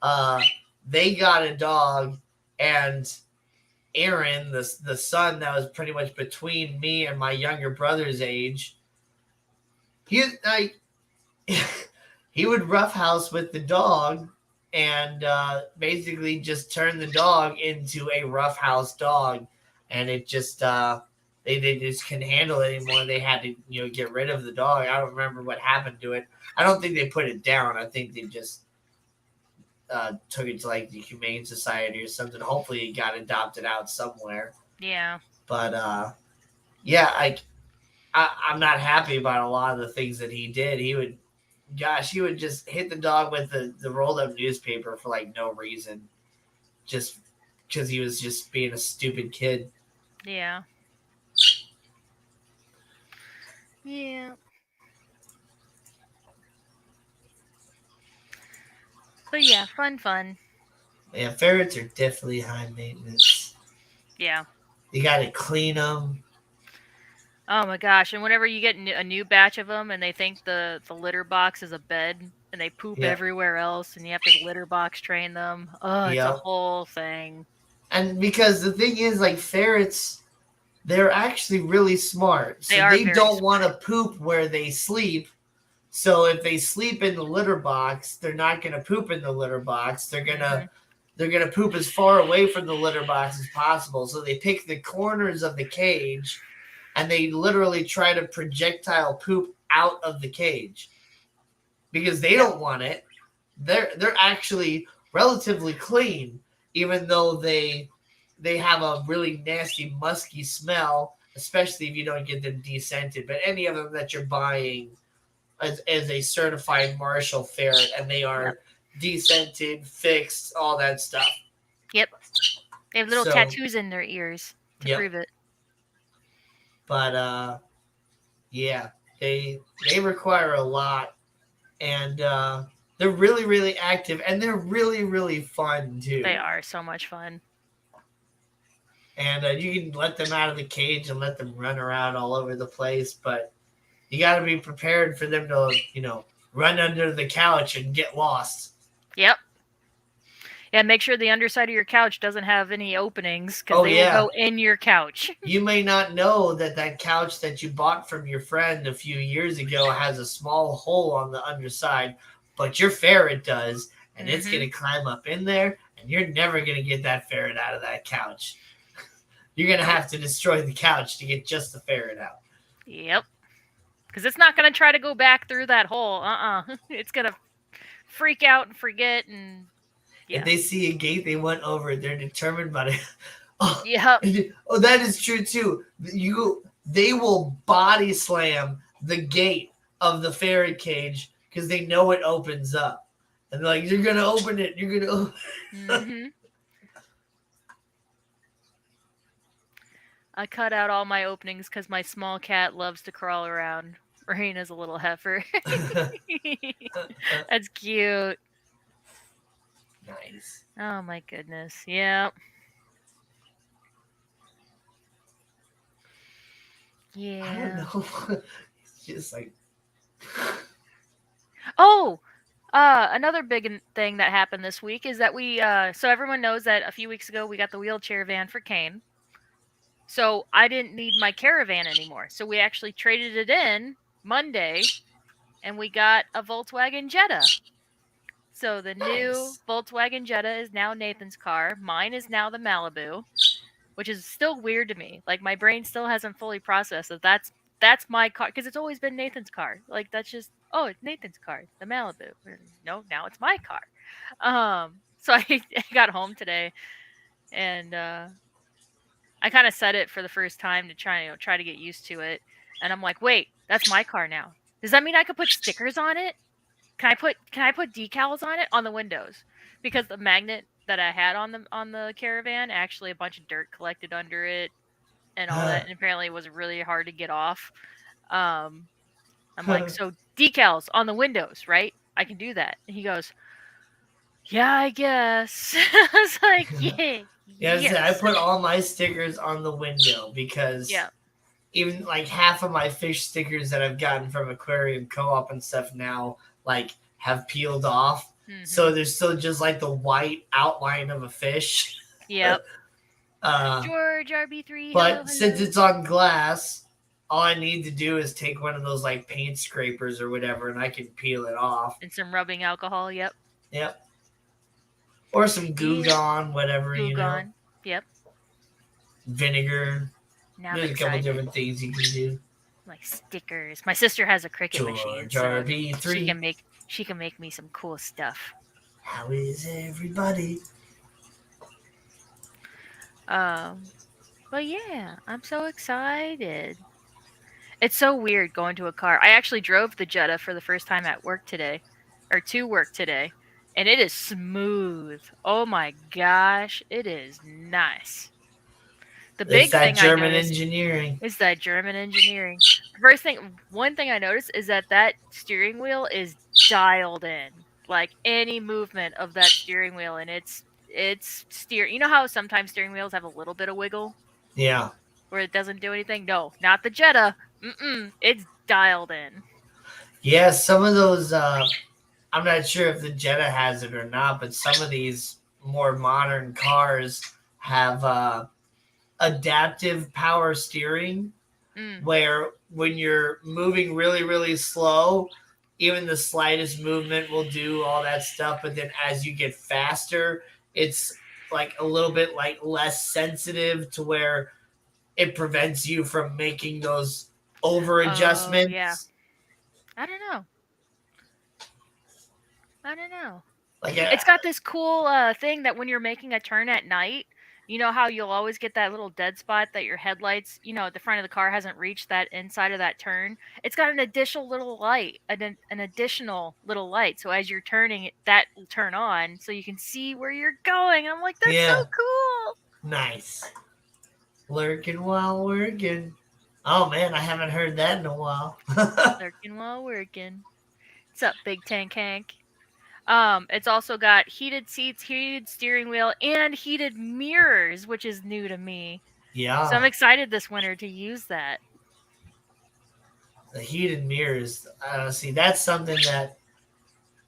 uh they got a dog, and Aaron, the son that was pretty much between me and my younger brother's age, he like he would roughhouse with the dog, and basically just turn the dog into a roughhouse dog, and it just they just couldn't handle it anymore. They had to get rid of the dog. I don't remember what happened to it. I don't think they put it down. I think they just took it to like the Humane Society or something. Hopefully, it got adopted out somewhere. Yeah. But yeah, I'm not happy about a lot of the things that he did. He would just hit the dog with the rolled up newspaper for like no reason, just because he was just being a stupid kid. Yeah. Yeah. But yeah, fun. Yeah, ferrets are definitely high maintenance. Yeah. You got to clean them. Oh my gosh! And whenever you get a new batch of them, and they think the litter box is a bed, and they poop Yeah, everywhere else, and you have to litter box train them. Oh, it's a yeah. whole thing. And because the thing is, like ferrets, they're actually really smart, They so are they very don't want smart. to poop where they sleep. So if they sleep in the litter box, they're not going to poop in the litter box. Hmm. They're gonna poop as far away from the litter box as possible. So they pick the corners of the cage, and they literally try to projectile poop out of the cage because they Yep. don't want it. They're actually relatively clean, even though they have a really nasty musky smell, especially if you don't get them descented. But any of them that you're buying as a certified Marshall ferret, and they Yep. are descented, fixed, all that stuff. Yep. They have little So, tattoos in their ears to yep. prove it. But yeah, they require a lot, and they're really really active, and they're really really fun They too. are so much fun. And you can let them out of the cage and let them run around all over the place, but you got to be prepared for them to run under the couch and get lost. Yep. Yeah, make sure the underside of your couch doesn't have any openings because Oh they will yeah. go in your couch. You may not know that couch that you bought from your friend a few years ago has a small hole on the underside, but your ferret does, and it's going Hmm. to climb up in there, and you're never going to get that ferret out of that couch. You're going to Nope. have to destroy the couch to get just the ferret out. Yep. Because it's not going to try to go back through that hole. It's going to freak out and forget, and If yeah. they see a gate, they went over it. They're determined by it. Oh, Yep. oh, that is true too. They will body slam the gate of the ferret cage because they know it opens up, and they're like, "You're gonna open it. You're gonna." Hmm. I cut out all my openings because my small cat loves to crawl around. Raina's a little heifer. That's cute. Nice. Oh my goodness. Yep. I don't Yeah. know. It's just like, Oh, another thing that happened this week is that so everyone knows that a few weeks ago we got the wheelchair van for Kane. So I didn't need my caravan anymore. So we actually traded it in Monday, and we got a Volkswagen Jetta. So the new Nice. Volkswagen Jetta is now Nathan's car. Mine is now the Malibu, which is still weird to me. Like my brain still hasn't fully processed that that's my car because it's always been Nathan's car. Like that's just it's Nathan's car, the Malibu. No, now it's my car. So I got home today and I kind of set it for the first time to try to get used to it, and I'm like, wait, that's my car now. Does that mean I could put stickers on it? Can I put decals on it on the windows? Because the magnet that I had on the caravan, actually a bunch of dirt collected under it and all that, and apparently it was really hard to get off. Um, I'm like, so decals on the windows, right? I can do that. And he goes, yeah, I guess. I was like, yeah, Yeah, I yes, put all my stickers on the window because yeah. even like half of my fish stickers that I've gotten from aquarium co-op and stuff now like have peeled off. So Mm-hmm. there's still just like the white outline of a fish. Yep. uh, George RB3, hello, but since hello. it's on glass, all I need to do is take one of those like paint scrapers or whatever, and I can peel it off. And some rubbing alcohol, yep. Yep. Or some Goo Yeah. Gone, whatever, Goo Gone, yep. Vinegar. Now I'm There's a couple excited. different things you can do. Like stickers. My sister has a Cricut machine, George so RB3. she can make me some cool stuff. How is everybody? But yeah, I'm so excited. It's so weird going to a car. I actually drove the Jetta for the first time at work today, or to work today, and it is smooth. Oh my gosh, it is nice. The It's big that thing I German noticed engineering. is that German engineering. One thing I noticed is that steering wheel is dialed in. Like any movement of that steering wheel, and it's steer. You know how sometimes steering wheels have a little bit of wiggle Yeah. where it doesn't do anything? No, not the Jetta. It's dialed in. Yeah, some of those, I'm not sure if the Jetta has it or not, but some of these more modern cars have adaptive power steering Mm. where when you're moving really, really slow, even the slightest movement will do all that stuff. But then as you get faster, it's like a little bit like less sensitive to where it prevents you from making those over Oh yeah. adjustments. I don't know. I don't know. Like, It's got this cool thing that when you're making a turn at night, you know how you'll always get that little dead spot that your headlights, at the front of the car hasn't reached that inside of that turn. It's got an additional little light, an additional little light. So as you're turning, that will turn on, so you can see where you're going. I'm like, that's so yeah, cool. nice. Lurking while working. Oh man, I haven't heard that in a while. Lurking while working. What's up, Big Tank Hank? It's also got heated seats, heated steering wheel, and heated mirrors, which is new to me. So I'm Yeah, excited this winter to use that. the heated mirrors. See, that's something that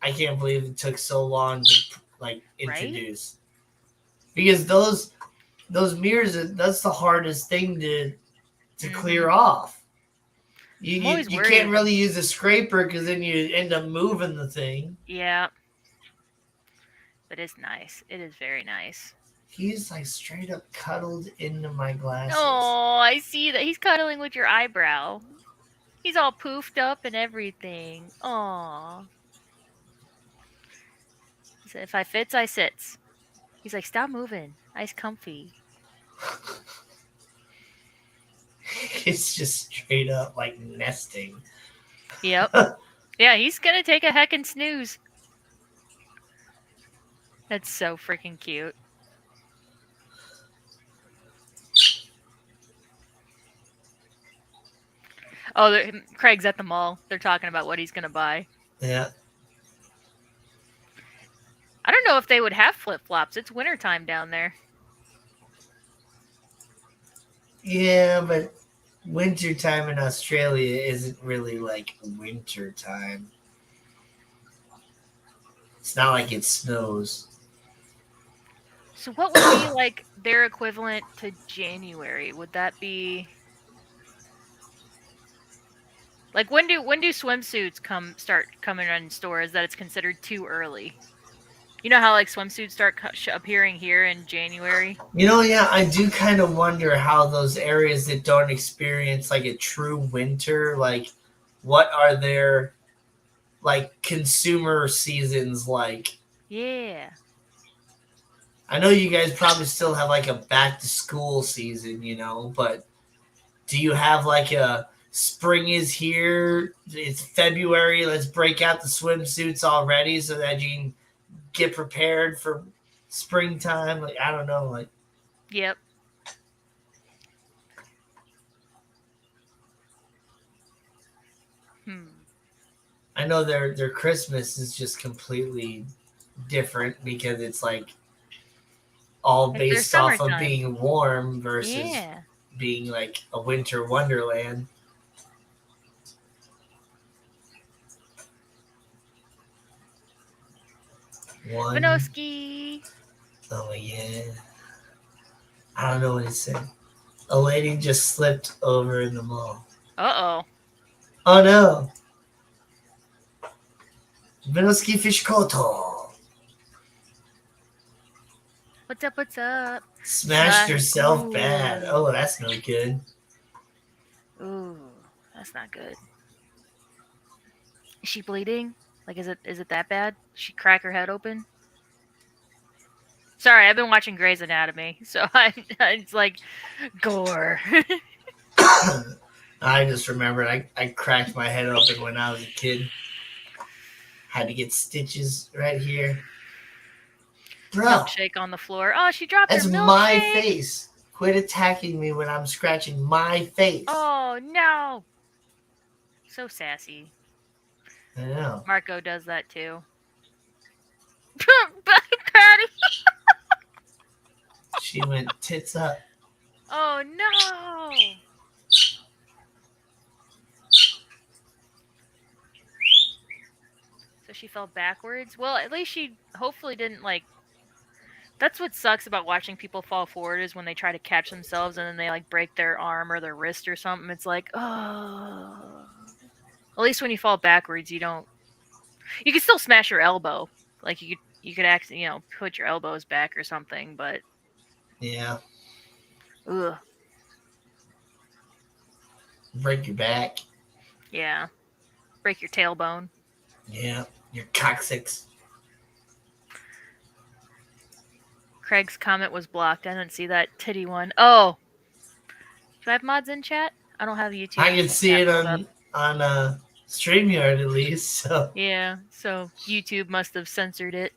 I can't believe it took so long to like Right? introduce. Because those mirrors, that's the hardest thing to Mm-hmm. clear off. I'm always You worried can't of really them. use a scraper because then you end up moving the thing. Yeah, but it's nice. It is very nice. He's like straight up cuddled into my glasses. Oh, I see that. He's cuddling with your eyebrow. He's all poofed up and everything. Aw. He said, if I fits, I sits. He's like, stop moving. I's comfy. It's just straight up like nesting. Yep. Yeah, he's gonna take a heckin' snooze. That's so freaking cute. Oh, Craig's at the mall. They're talking about what he's gonna buy. Yeah. I don't know if they would have flip flops. It's wintertime down there. Yeah, but wintertime in Australia isn't really like wintertime. It's not like it snows. So what would be like their equivalent to January? Would that be Like when do swimsuits start coming in stores that it's considered too early? You know how like swimsuits start appearing here in January? Yeah, I do kind of wonder how those areas that don't experience like a true winter, like what are their like consumer seasons like? Yeah. I know you guys probably still have like a back to school season, but do you have like a spring is here, it's February, let's break out the swimsuits already so that you can get prepared for springtime? Like, I don't know, like Yep. Hmm. I know their Christmas is just completely different because it's like all It's their based off of summertime. being warm versus Yeah. being like a winter wonderland. One, Vinoski. oh yeah, I don't know what it said. A lady just slipped over in the mall. Uh-oh. Oh no, Vinoski Fish Koto What's up? What's up? smashed herself bad. Ooh. Oh, that's no good. Ooh. That's not good. Is she bleeding? Like is it that bad? She crack her head open? Sorry, I've been watching Grey's Anatomy, so it's like gore. I just remembered I cracked my head open when I was a kid. Had to get stitches right here. Bro, Milkshake on the floor. Oh, she dropped her that's my milkshake. face. Quit attacking me when I'm scratching my face. Oh no. So sassy. I know. Marco does that too. Patty. She went tits up. Oh no. So she fell backwards. Well, at least she hopefully didn't like. That's what sucks about watching people fall forward is when they try to catch themselves and then they like break their arm or their wrist or something. It's like, oh. At least when you fall backwards, you don't. You can still smash your elbow. Like you could actually put your elbows back or something. But Yeah. ugh, Break your back. yeah, break your tailbone. Yeah. Your coccyx. Craig's comment was blocked. I didn't see that titty one. Oh, do I have mods in chat? I don't have YouTube I can see chat it pulled up. on StreamYard at least. So Yeah, so YouTube must have censored it.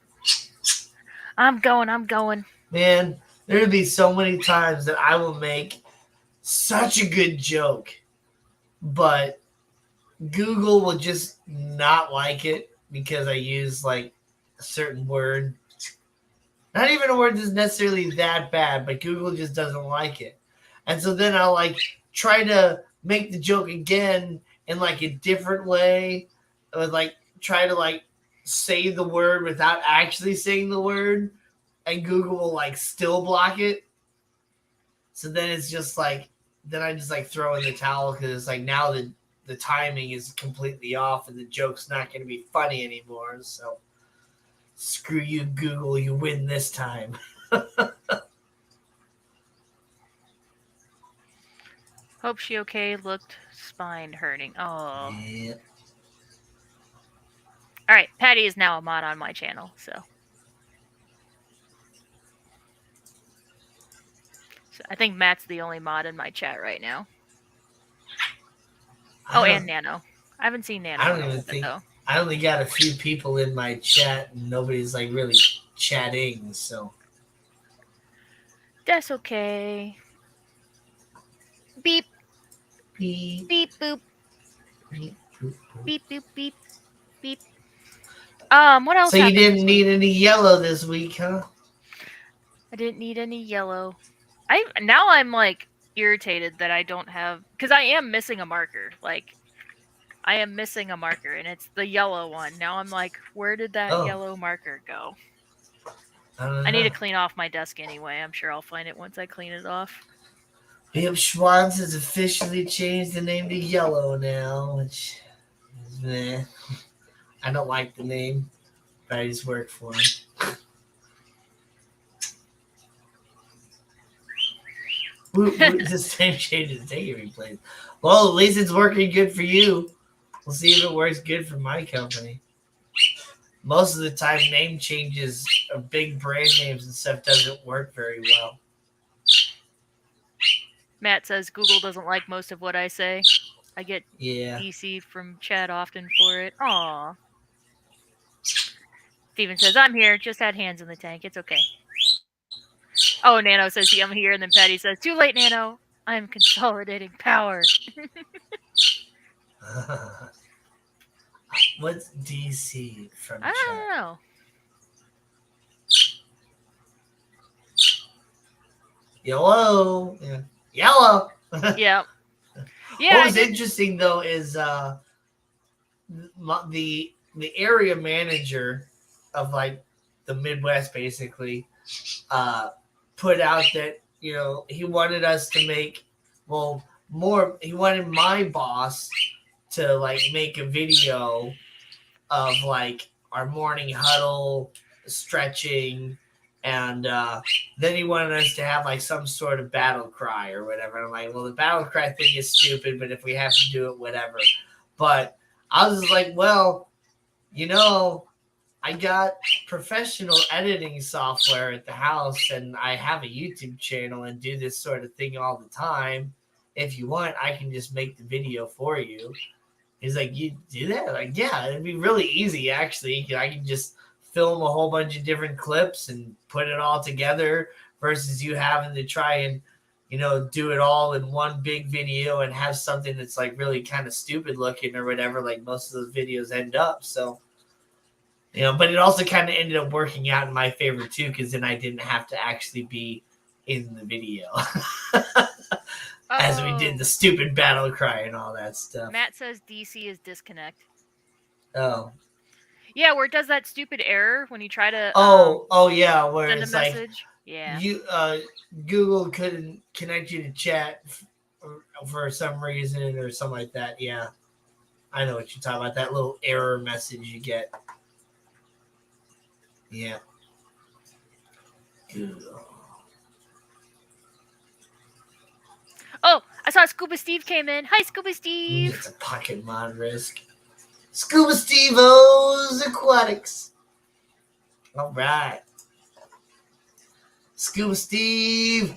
I'm going. I'm going. man, there'd be so many times that I will make such a good joke, but Google will just not like it because I use like a certain word. Not even a word that's necessarily that bad, but Google just doesn't like it. And so then I'll like try to make the joke again in like a different way. Or like try to like say the word without actually saying the word. And Google will like still block it. So then it's just like then I just like throw in the towel because it's like now the timing is completely off and the joke's not going to be funny anymore. So screw you, Google. You win this time. Hope she okay. Looked spine hurting. Oh. Yeah. All right. Patty is now a mod on my channel. So I think Matt's the only mod in my chat right now. Oh, and Nano. I haven't seen Nano I in don't a even little bit think though. I only got a few people in my chat and nobody's like really chatting. So That's okay. Beep beep, beep boop beep, boop, boop. beep boop beep beep. What else So you happened this didn't week? need any yellow this week, huh? I didn't need any yellow. I'm like irritated that I don't have because I am missing a marker. Like I am missing a marker and it's the yellow one. Now I'm like, where did that Oh, yellow marker go? I don't I need know. to clean off my desk anyway. I'm sure I'll find it once I clean it off. Bishop Schwantz has officially changed the name to Yellow now, which is meh. I don't like the name, but I just work for him. This name change is taking me place. Well, at least it's working good for you. We'll see if it works good for my company. Most of the time, name changes of big brand names and stuff doesn't work very well. Matt says Google doesn't like most of what I say. I get Yeah. DC from chat often for it. Aw. Steven says, I'm here. Just had hands in the tank. It's okay. Oh, Nano says, I'm here. And then Patty says, too late, Nano. I'm consolidating power. What's DC from I chat? don't know. Yellow. Yeah. Yellow. Yeah. Yeah. What was interesting though is the area manager of like the Midwest basically put out that he wanted us to make more. He wanted my boss to like make a video of like our morning huddle, stretching, and then he wanted us to have like some sort of battle cry or whatever. And I'm like, well, the battle cry thing is stupid, but if we have to do it, whatever. But I was just like, well, I got professional editing software at the house and I have a YouTube channel and do this sort of thing all the time. If you want, I can just make the video for you. He's like, you do that? Like, yeah, it'd be really easy, actually. I can just film a whole bunch of different clips and put it all together versus you having to try and, do it all in one big video and have something that's like really kind of stupid looking or whatever, like most of those videos end up. So, but it also kind of ended up working out in my favor too, because then I didn't have to actually be in the video. As we did the stupid battle cry and all that stuff. Matt says DC is disconnect. Oh. Yeah, where it does that stupid error when you try to yeah, where send it's a message. Like yeah. You Google couldn't connect you to chat for some reason or something like that. Yeah. I know what you're talking about. That little error message you get. Yeah. Google. Oh, I saw Scuba Steve came in. Hi, Scuba Steve. It's a pocket mod risk. Scuba Steve-O's Aquatics. All right. Scuba Steve.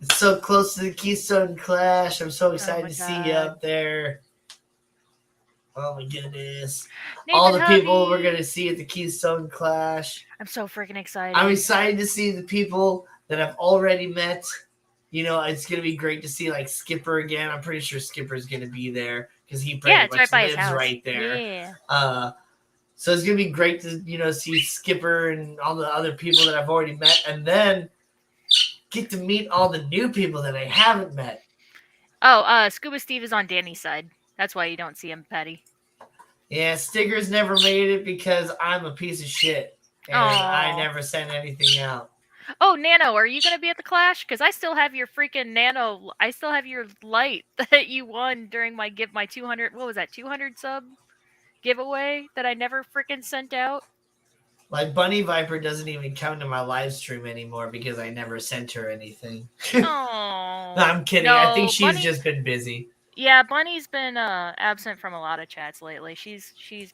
It's so close to the Keystone Clash. I'm so excited to see you up there. Oh my goodness. Nathan all the Hubby. People we're going to see at the Keystone Clash. I'm so freaking excited. I'm excited to see the people that I've already met. It's going to be great to see like Skipper again. I'm pretty sure Skipper's going to be there because he pretty much lives right there. Yeah. So it's going to be great to, see Skipper and all the other people that I've already met, and then get to meet all the new people that I haven't met. Oh, Scuba Steve is on Danny's side. That's why you don't see him, Patty. Yeah, Stickers never made it because I'm a piece of shit. And I never sent anything out. Oh, Nano, are you going to be at the Clash? Because I still have your freaking Nano. I still have your light that you won during my 200, what was that, 200 sub giveaway that I never freaking sent out. Like Bunny Viper doesn't even come to my live stream anymore because I never sent her anything. Oh. No, I'm kidding. No, I think she's just been busy. Yeah, Bunny's been absent from a lot of chats lately. She's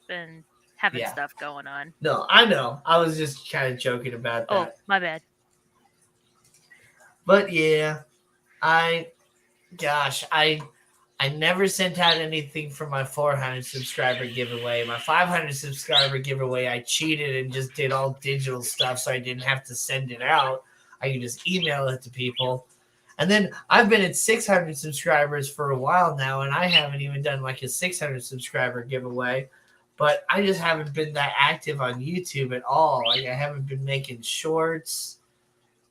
been having stuff going on. No, I know. I was just kind of joking about that. Oh, my bad. But yeah, I never sent out anything for my 400 subscriber giveaway. My 500 subscriber giveaway, I cheated and just did all digital stuff so I didn't have to send it out. I could just email it to people. And then I've been at 600 subscribers for a while now, and I haven't even done like a 600 subscriber giveaway. But I just haven't been that active on YouTube at all. Like I haven't been making shorts.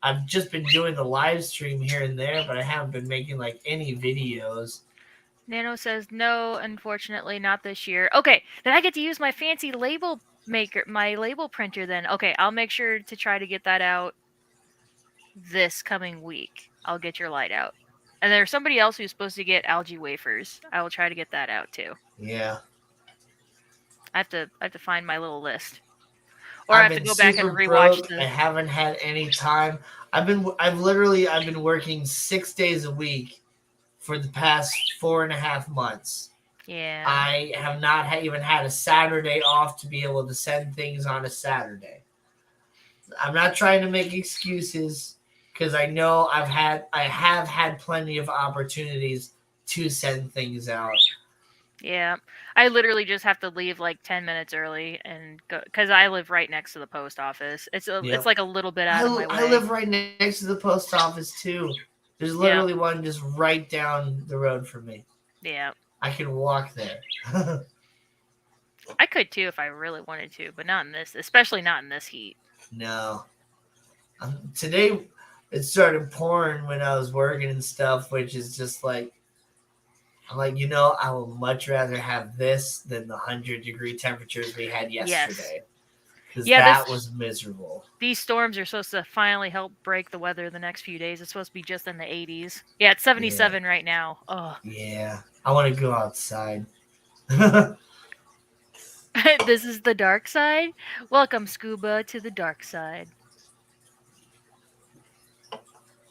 I've just been doing the live stream here and there, but I haven't been making like any videos. Nano says, no, unfortunately, not this year. Okay, then I get to use my fancy label maker, my label printer then. Okay, I'll make sure to try to get that out this coming week. I'll get your light out. And there's somebody else who's supposed to get algae wafers. I will try to get that out too. Yeah. I have to find my little list. Or I I've have to been go back and super rewatch broke. I the haven't had any time. I've been working 6 days a week for the past 4.5 months. yeah. I have not even had a Saturday off to be able to send things on a Saturday. I'm not trying to make excuses because I have had plenty of opportunities to send things out. Yeah. I literally just have to leave like 10 minutes early and go cuz I live right next to the post office. It's Yep. like a little bit out of my I way. live right next to the post office too. There's Yeah. literally one just right down the road from me. Yeah. I can walk there. I could too if I really wanted to, but not in this, especially not in this heat. No. Today it started pouring when I was working and stuff, which is just like I'm like, I would much rather have this than the 100-degree temperatures we had Yes. yesterday because Yeah, that was miserable. these storms are supposed to finally help break the weather the next few days. It's supposed to be just in the 80s. Yeah, it's Yeah, 77 right now. Oh. yeah. I want to go outside. This is the dark side. Welcome, Scuba, to the dark side.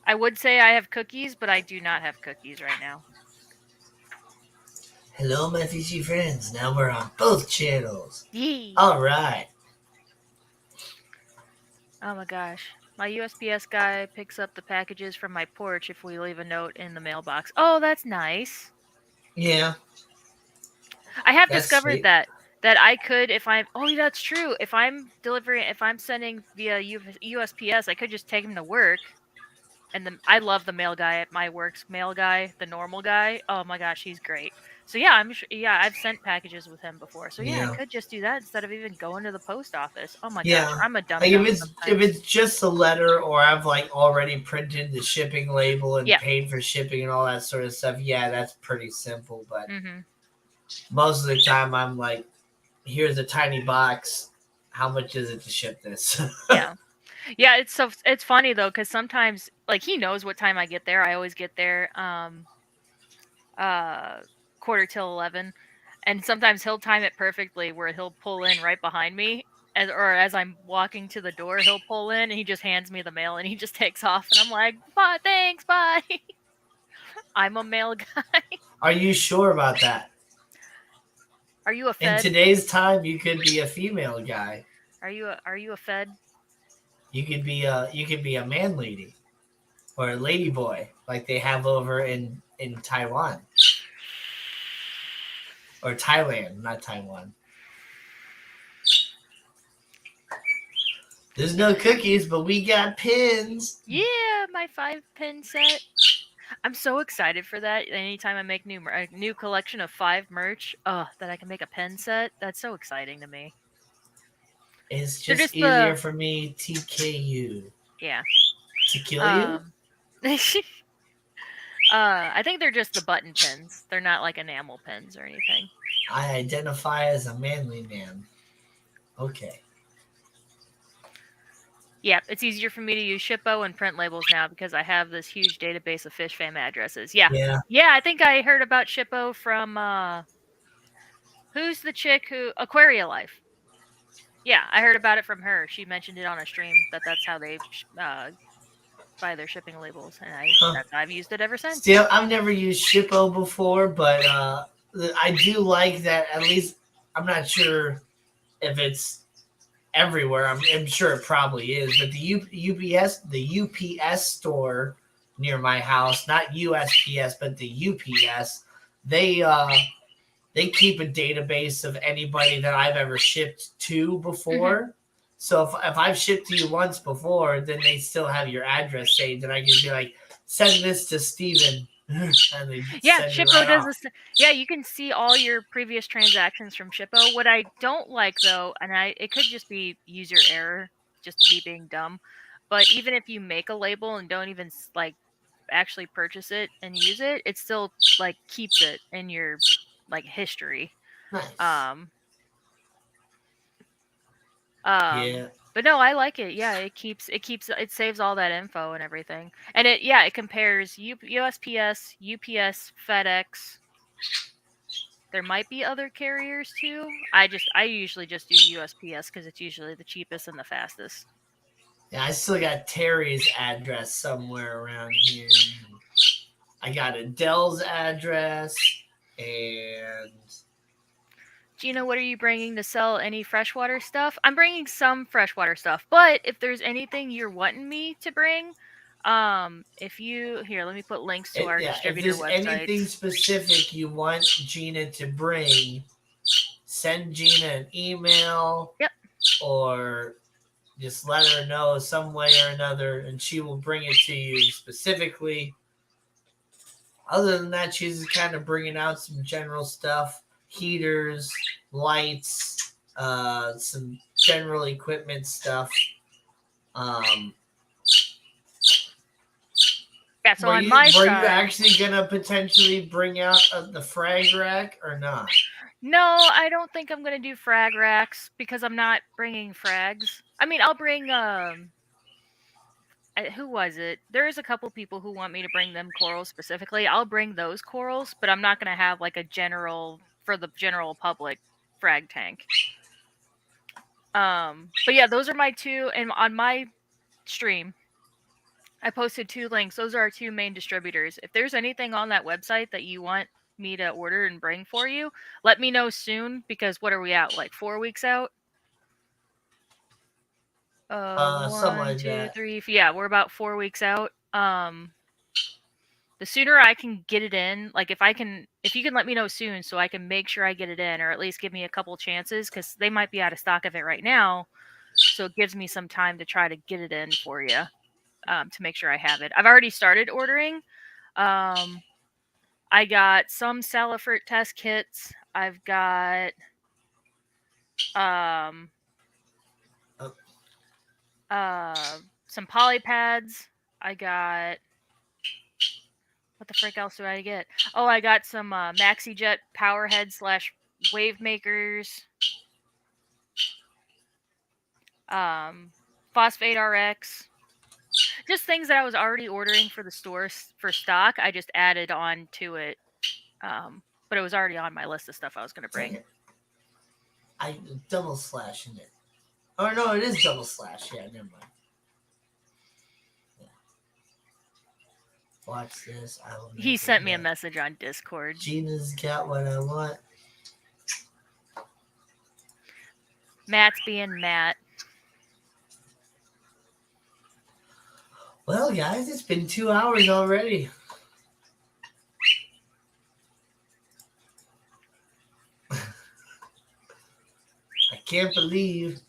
I would say I have cookies, but I do not have cookies right now. Hello, my fishy friends. Now we're on both channels. Yee! All right. Oh my gosh. My USPS guy picks up the packages from my porch if we leave a note in the mailbox. Oh, that's nice. Yeah, I have that's discovered sweet. that I could if I'm oh that's true. If I'm sending via USPS, I could just take him to work. And I love the mail guy at my work's mail guy, the normal guy. Oh my gosh, he's great. So yeah, yeah, I've sent packages with him before. So yeah, I Yeah, could just do that instead of even going to the post office. Oh my gosh, yeah. I'm a dum Like dum if sometimes. it's just a letter, or I've like already printed the shipping label and Yeah. paid for shipping and all that sort of stuff. Yeah, that's pretty simple. But Mhm. most of the time, I'm like, here's a tiny box. How much is it to ship this? Yeah. Yeah, it's funny though cuz sometimes like he knows what time I get there. I always get there uh quarter till 11, and sometimes he'll time it perfectly where he'll pull in right behind me as I'm walking to the door, he'll pull in and he just hands me the mail and he just takes off and I'm like, "Bye, thanks, bye." I'm a mail guy. Are you sure about that? Are you a In fed? today's time, you could be a female guy. Are you a fed? You could be a man lady or a lady boy like they have over in Taiwan or Thailand, not Taiwan. There's no cookies, but we got pins. Yeah, my 5-pin set. I'm so excited for that. Anytime I make a new collection of 5 merch, that I can make a pen set. That's so exciting to me. It's They're just just easier for me TKU yeah. to kill you. Um I think they're just the button pins. They're not like enamel pins or anything. I identify as a manly man. Okay. Yeah, it's easier for me to use Shippo and print labels now because I have this huge database of fish fam addresses. Yeah. Yeah. Yeah, I think I heard about Shippo from who's the chick who Aquaria Life. Yeah, I heard about it from her. She mentioned it on a stream that's how they buy their shipping labels, and Huh. I've used it ever since. Still, I've never used Shippo before, but I do like that. At least I'm not sure if it's everywhere. I'm sure it probably is, but the UPS store near my house, not USPS, but the UPS, they uh, they keep a database of anybody that I've ever shipped to Hmm. before. So if I've shipped to you once before, then they still have your address saved, and I can be like, send this to Steven, and they Yeah, send it Shippo right does off. this. Yeah, you can see all your previous transactions from Shippo. What I don't like though, and it could just be user error, just me being dumb, but even if you make a label and don't even like actually purchase it and use it, it still like keeps it in your like history. Nice. Um um Yeah. But no, I like it. Yeah, it saves all that info and everything. And it compares USPS, UPS, FedEx. There might be other carriers too. I usually just do USPS because it's usually the cheapest and the fastest. Yeah, I still got Terry's address somewhere around here. I got Adele's address, and Gina, what are you bringing to sell? Any freshwater stuff? I'm bringing some freshwater stuff, but if there's anything you're wanting me to bring, if you here, let me put links to our if distributor there's anything websites. specific you want Gina to bring, send Gina an email. Yep. Or just let her know some way or another, and she will bring it to you specifically. Other than that, she's kind of bringing out some general stuff, heaters, lights, some general equipment stuff. Yeah, so on my were side, you actually gonna potentially bring out the frag rack or not? no, I don't think I'm gonna do frag racks because I'm not bringing frags. I mean, I'll bring who was it? There's a couple people who want me to bring them corals specifically. I'll bring those corals, but I'm not gonna have like a general for the general public frag tank. But yeah, those are my two, and on my stream, I posted 2 links. Those are our 2 main distributors. If there's anything on that website that you want me to order and bring for you, let me know soon because what are we at? Like 4 weeks out? Something 1, like 2, that. 3. Yeah, we're about 4 weeks out. The sooner I can get it in, like if you can let me know soon so I can make sure I get it in, or at least give me a couple chances because they might be out of stock of it right now. So it gives me some time to try to get it in for you. To make sure I have it. I've already started ordering. I got some Salifert test kits. I've got some poly pads. I got what the frick else do I get? Oh, I got some MaxiJet powerhead / wave makers. Phosphate RX. Just things that I was already ordering for the store for stock. I just added on to it. But it was already on my list of stuff I was going to bring. I double slashing it. Oh no, it is double slash. Yeah, never mind. Yeah. Watch this. He sent me a message on Discord. Gina's got what I want. Matt's being Matt. Well, guys, it's been 2 hours already. I can't believe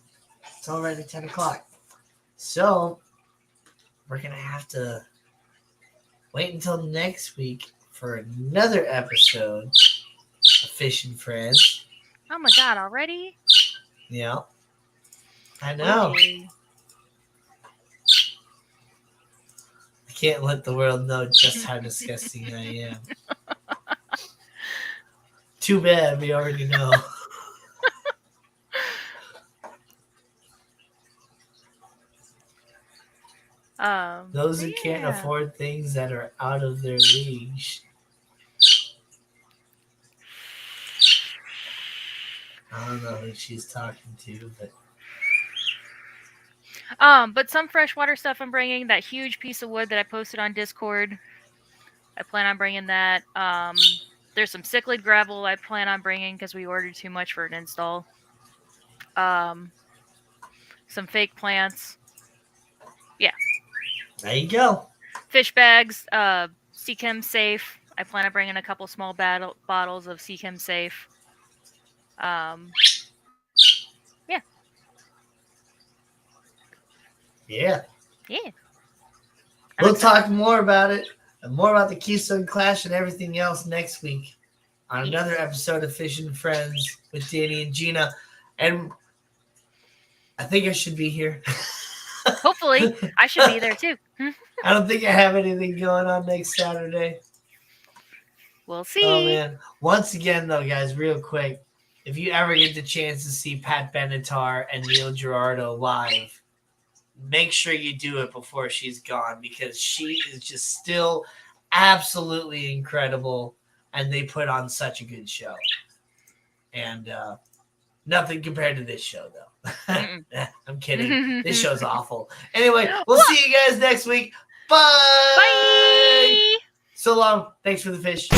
it's already 10 o'clock. So, we're going to have to wait until next week for another episode of Fish and Friends. Oh my god, already? Yeah. I know. Okay. I can't let the world know just how disgusting I am. Too bad, we already know. Those who can't afford things that are out of their league. I don't know who she's talking to, but some freshwater stuff I'm bringing. That huge piece of wood that I posted on Discord, I plan on bringing that. There's some cichlid gravel I plan on bringing because we ordered too much for an install. Some fake plants. Yeah. There you go. Fish bags, Seachem Safe. I plan on bringing a couple small bottles of Seachem Safe. Yeah. Yeah. Yeah. We'll talk more about it and more about the Keystone Clash and everything else next week on another episode of Fish and Friends with Danny and Gina. And I think I should be here. Hopefully. I should be there too. I don't think I have anything going on next Saturday. We'll see. Oh, man. Once again, though, guys, real quick, if you ever get the chance to see Pat Benatar and Neil Girardo live, make sure you do it before she's gone, because she is just still absolutely incredible, and they put on such a good show. And nothing compared to this show, though. I'm kidding. This show's awful. Anyway, we'll see you guys next week. Bye. Bye. So long. Thanks for the fish.